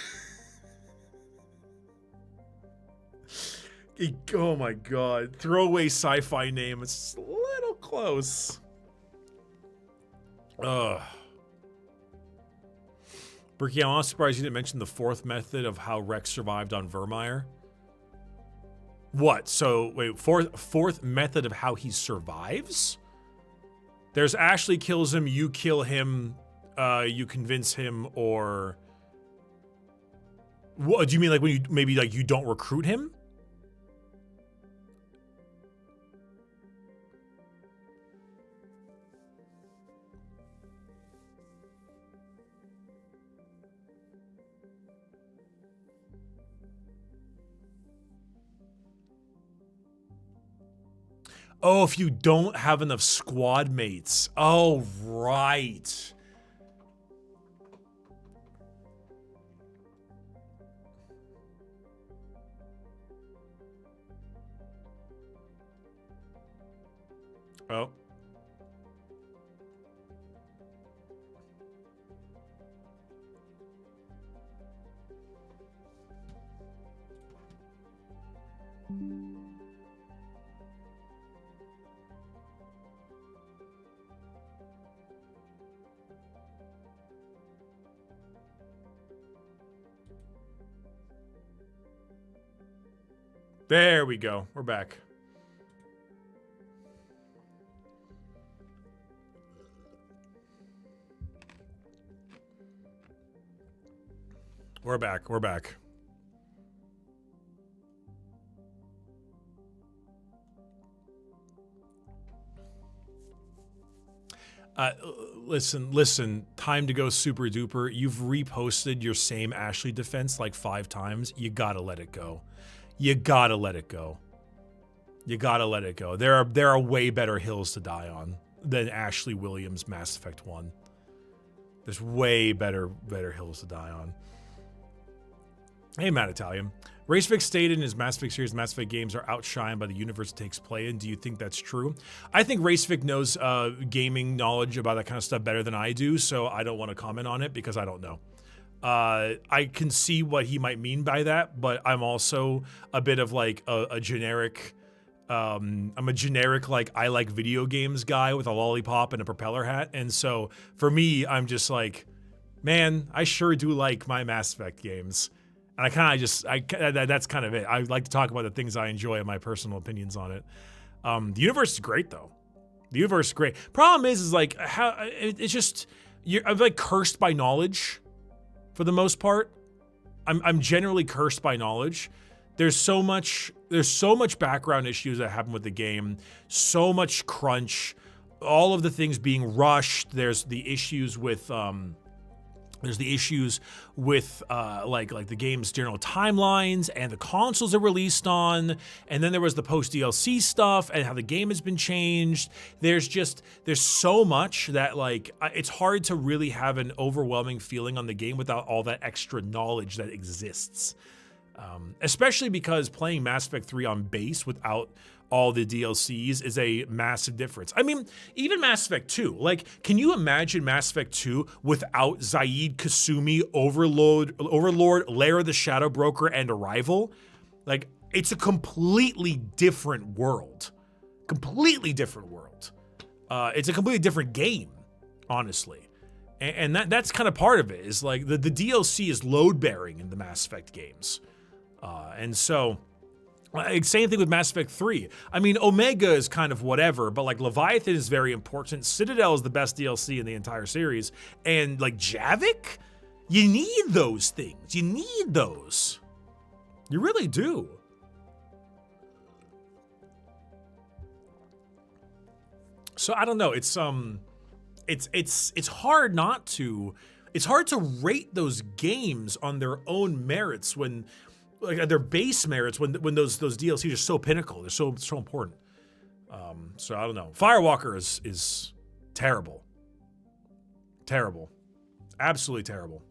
Oh my God. Throwaway sci-fi name. It's a little close. Ugh. Bricky, I'm surprised you didn't mention the 4th method of how Rex survived on Vermeer. What? So, wait, fourth method of how he survives? There's Ashley kills him, you kill him, you convince him, or what do you mean, like when you maybe like you don't recruit him? Oh, if you don't have enough squad mates. Oh, right. Oh. There we go. We're back. We're back. We're back. Listen, time to go super duper. You've reposted your same Ashley defense like 5 times. You gotta let it go. You gotta let it go. You gotta let it go. There are way better hills to die on than Ashley Williams Mass Effect 1. There's way better hills to die on. Hey, Matt Italian. Racevic stated in his Mass Effect series, Mass Effect games are outshined by the universe it takes play in. Do you think that's true? I think Racevic knows gaming knowledge about that kind of stuff better than I do, so I don't want to comment on it because I don't know. I can see what he might mean by that, but I'm also a bit of like a generic, I'm a generic, like, I like video games guy with a lollipop and a propeller hat. And so for me, I'm just like, man, I sure do like my Mass Effect games. And I kind of just, that's kind of it. I like to talk about the things I enjoy and my personal opinions on it. The universe is great though. The universe is great. Problem is like, how, it's just, I'm like cursed by knowledge for the most part. I'm generally cursed by knowledge. There's so much background issues that happen with the game, so much crunch, all of the things being rushed. There's the issues with like the game's general timelines and the consoles are released on, and then there was the post DLC stuff and how the game has been changed. There's so much that like it's hard to really have an overwhelming feeling on the game without all that extra knowledge that exists. Especially because playing Mass Effect 3 on base without all the DLCs is a massive difference. I mean, even Mass Effect 2, like, can you imagine Mass Effect 2 without Zaid Kasumi, Overlord, Lair of the Shadow Broker, and Arrival? Like, it's a completely different world. Completely different world. It's a completely different game, honestly. And that's kind of part of it, is like, the DLC is load-bearing in the Mass Effect games. And so, same thing with Mass Effect 3. I mean, Omega is kind of whatever, but like Leviathan is very important. Citadel is the best DLC in the entire series. And like Javik, you need those things. You need those. You really do. So I don't know. It's hard not to. It's hard to rate those games on their own merits when, like, their base merits when those DLCs are so pinnacle. They're so important. So I don't know. Firewalker is terrible. Terrible. Absolutely terrible.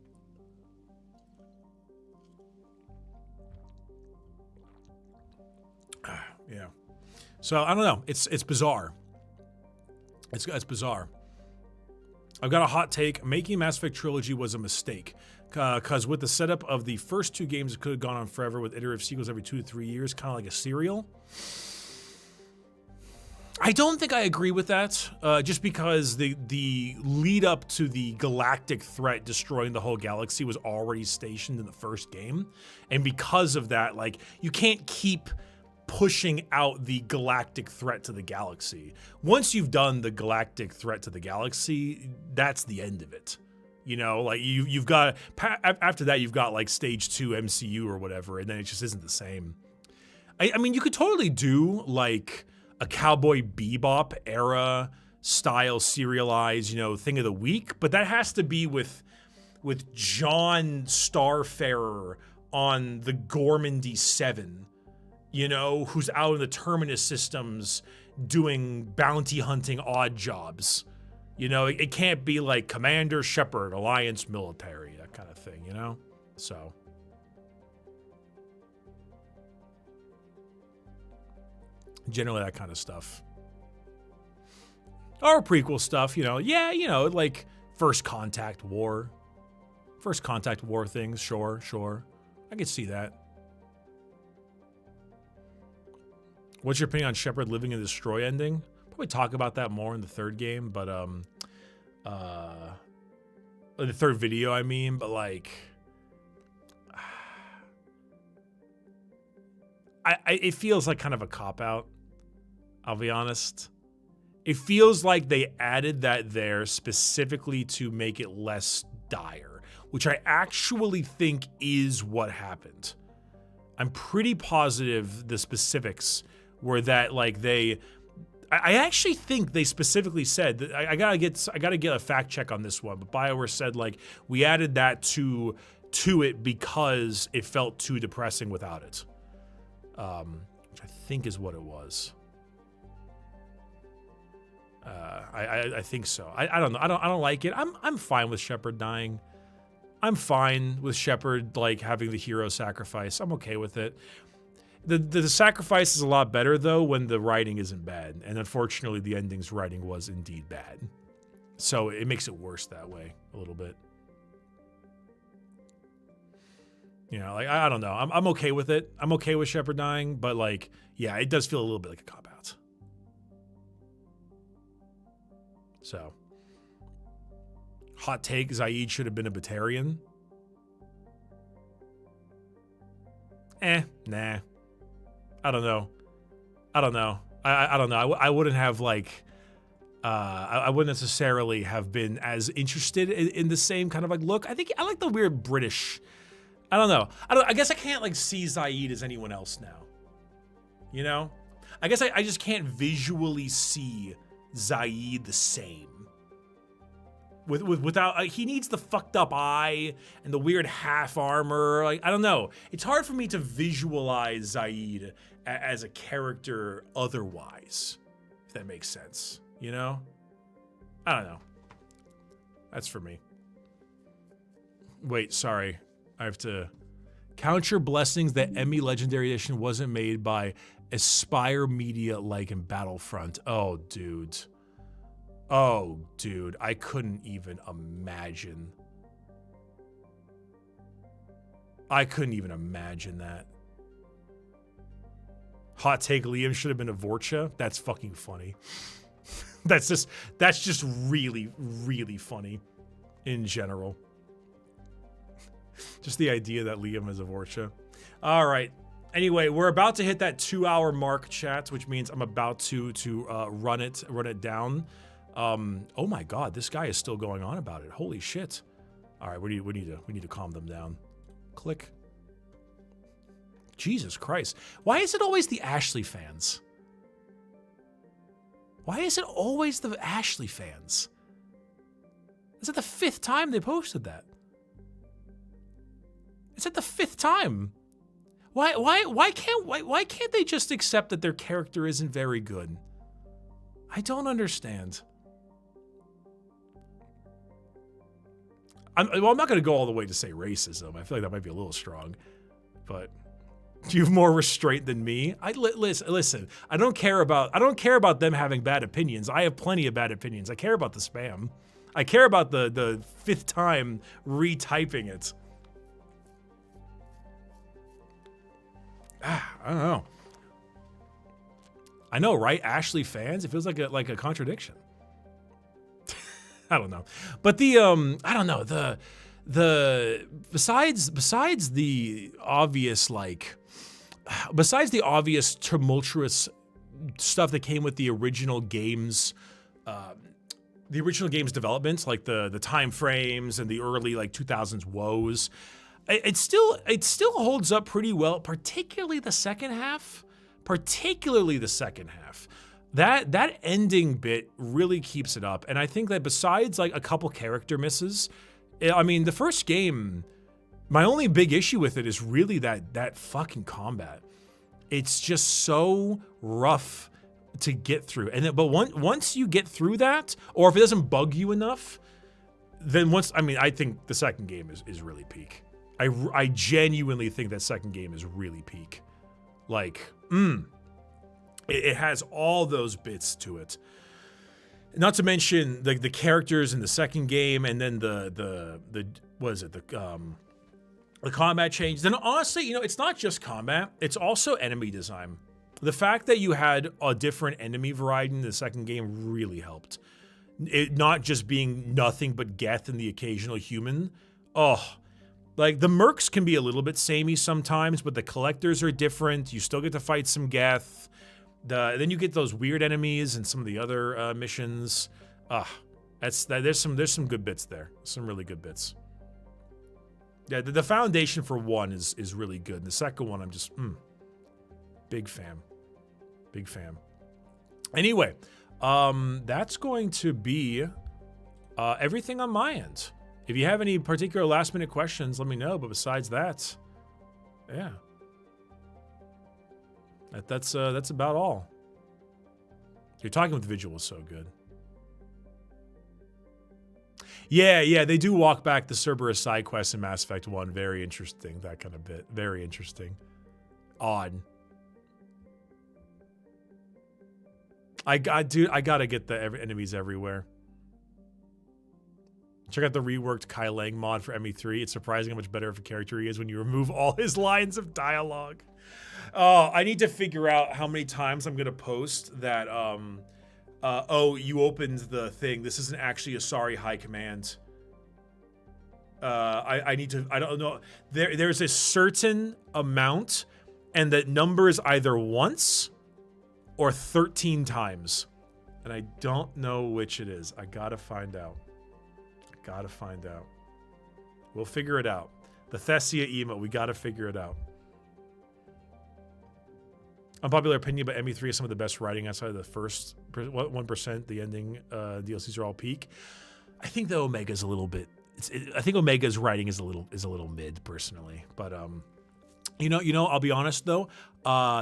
Yeah. So I don't know. It's bizarre. It's bizarre. I've got a hot take. Making Mass Effect Trilogy was a mistake. Because with the setup of the first two games, it could have gone on forever with iterative sequels every 2 to 3 years, kind of like a serial. I don't think I agree with that, just because the lead up to the galactic threat destroying the whole galaxy was already stationed in the first game. And because of that, like, you can't keep pushing out the galactic threat to the galaxy. Once you've done the galactic threat to the galaxy, that's the end of it. You know, like you've got, after that, you've got like stage 2 MCU or whatever, and then it just isn't the same. I mean, you could totally do like a Cowboy Bebop era style serialized, you know, thing of the week, but that has to be with John Starfarer on the Gormandy 7, you know, who's out in the Terminus systems doing bounty hunting odd jobs. You know, it can't be like Commander Shepard, Alliance Military, that kind of thing, you know? So. Generally that kind of stuff. Or prequel stuff, you know. Yeah, you know, like First Contact War. First Contact War things, sure. I could see that. What's your opinion on Shepard living and destroy ending? Probably talk about that more in the third game, but the third video, I mean, but like, it feels like kind of a cop-out, I'll be honest. It feels like they added that there specifically to make it less dire, which I actually think is what happened. I'm pretty positive the specifics were that, like, I actually think they specifically said that I gotta get a fact check on this one, but BioWare said like we added that to it because it felt too depressing without it, which I think is what it was. I think so. I don't know. I don't like it. I'm fine with Shepard dying. I'm fine with Shepard like having the hero sacrifice. I'm okay with it. The sacrifice is a lot better though when the writing isn't bad, and unfortunately the ending's writing was indeed bad. So it makes it worse that way a little bit. You know, like I don't know. I'm okay with it. I'm okay with Shepard dying, but like, yeah, it does feel a little bit like a cop-out. So, hot take: Zaid should have been a Batarian. Nah. I don't know. I don't know. I wouldn't have like. I wouldn't necessarily have been as interested in the same kind of like look. I like the weird British. I don't know. I guess I can't like see Zaid as anyone else now. You know? I guess I just can't visually see Zaid the same. Without he needs the fucked up eye and the weird half armor. Like I don't know. It's hard for me to visualize Zaid as a character otherwise. If that makes sense. You know? I don't know. That's for me. Wait, sorry. I have to count your blessings that Emmy Legendary Edition wasn't made by Aspire Media like in Battlefront. Oh, dude. Oh, dude. I couldn't even imagine. I couldn't even imagine that. Hot take, Liam should have been a Vorcha. That's fucking funny. That's just really, really funny in general. Just the idea that Liam is a Vorcha. All right. Anyway, we're about to hit that 2-hour mark, chat, which means I'm about to run it down. Oh my God, this guy is still going on about it. Holy shit! All right, we need to calm them down. Click. Jesus Christ! Why is it always the Ashley fans? Why is it always the Ashley fans? Is it the 5th time they posted that? Is it the 5th time? Why can't they just accept that their character isn't very good? I don't understand. I'm not going to go all the way to say racism. I feel like that might be a little strong, but you have more restraint than me. Listen. I don't care about them having bad opinions. I have plenty of bad opinions. I care about the spam. I care about the 5th time retyping it. I don't know. I know, right? Ashley fans. It feels like a contradiction. I don't know, but I don't know besides the obvious tumultuous stuff that came with the original games development, like the time frames and the early 2000s woes. It still holds up pretty well, particularly the second half. That ending bit really keeps it up, and I think that besides a couple character misses, I mean the first game, my only big issue with it is really that fucking combat. It's just so rough to get through, but once you get through that, or if it doesn't bug you enough, then I think the second game is really peak. I genuinely think that second game is really peak. It has all those bits to it. Not to mention the characters in the second game, and then the combat change. Then honestly, it's not just combat, it's also enemy design. The fact that you had a different enemy variety in the second game really helped. It not just being nothing but Geth and the occasional human. Like the mercs can be a little bit samey sometimes, but the collectors are different. You still get to fight some Geth. Then you get those weird enemies and some of the other missions. There's some good bits there. Some really good bits. Yeah, the foundation for one is really good. And the second one, I'm just big fan. Anyway, that's going to be everything on my end. If you have any particular last minute questions, let me know. But besides that, yeah. That's about all. You're talking with Vigil was so good. Yeah, they do walk back the Cerberus side quest in Mass Effect 1. Very interesting, that kind of bit. Very interesting. Odd. Dude, I gotta get the enemies everywhere. Check out the reworked Kai Lang mod for ME3. It's surprising how much better of a character he is when you remove all his lines of dialogue. Oh, I need to figure out how many times I'm gonna post that, oh, you opened the thing. This isn't actually a sorry high command. I need to, I don't know. There's a certain amount, and that number is either once or 13 times. And I don't know which it is. I gotta find out. We'll figure it out. The Thessia emote, we gotta figure it out. Unpopular opinion, but ME3 is some of the best writing outside of the first 1%. The ending DLCs are all peak. I think the Omega's a little bit. I think Omega's writing is a little mid personally, but you know. I'll be honest though.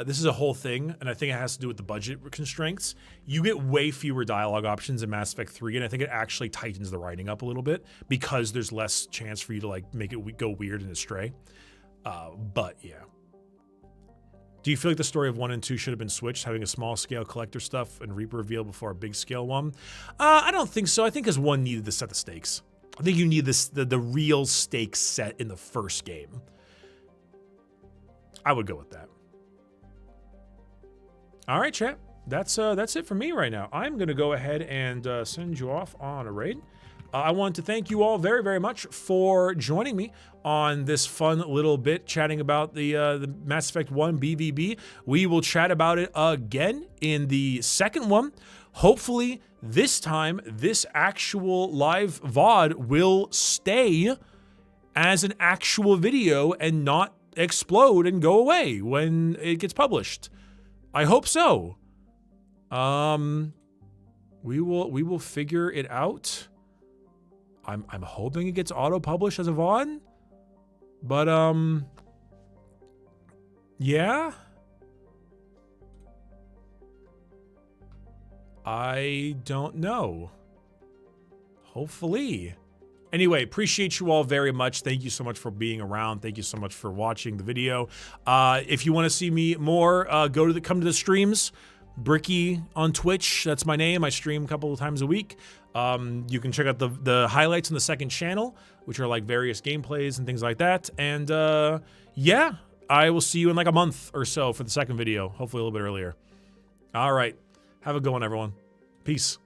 This is a whole thing, and I think it has to do with the budget constraints. You get way fewer dialogue options in Mass Effect 3, and I think it actually tightens the writing up a little bit because there's less chance for you to like make it go weird and astray. But yeah. Do you feel like the story of 1 and 2 should have been switched, having a small scale collector stuff and Reaper reveal before a big scale one? I don't think so. I think because 1 needed to set the stakes. I think you need the real stakes set in the first game. I would go with that. All right, chat. That's it for me right now. I'm gonna go ahead and send you off on a raid. I want to thank you all very, very much for joining me on this fun little bit chatting about the Mass Effect 1 BVB. We will chat about it again in the second one. Hopefully, this time, this actual live VOD will stay as an actual video and not explode and go away when it gets published. I hope so. We will figure it out. I'm hoping it gets auto-published as a VOD, but yeah. I don't know. Hopefully. Anyway, appreciate you all very much. Thank you so much for being around. Thank you so much for watching the video. If you want to see me more, come to the streams. Bricky on Twitch, that's my name. I stream a couple of times a week. You can check out the highlights on the second channel, which are like various gameplays and things like that. And yeah, I will see you in like a month or so for the second video, hopefully a little bit earlier. All right, have a good one, everyone. Peace.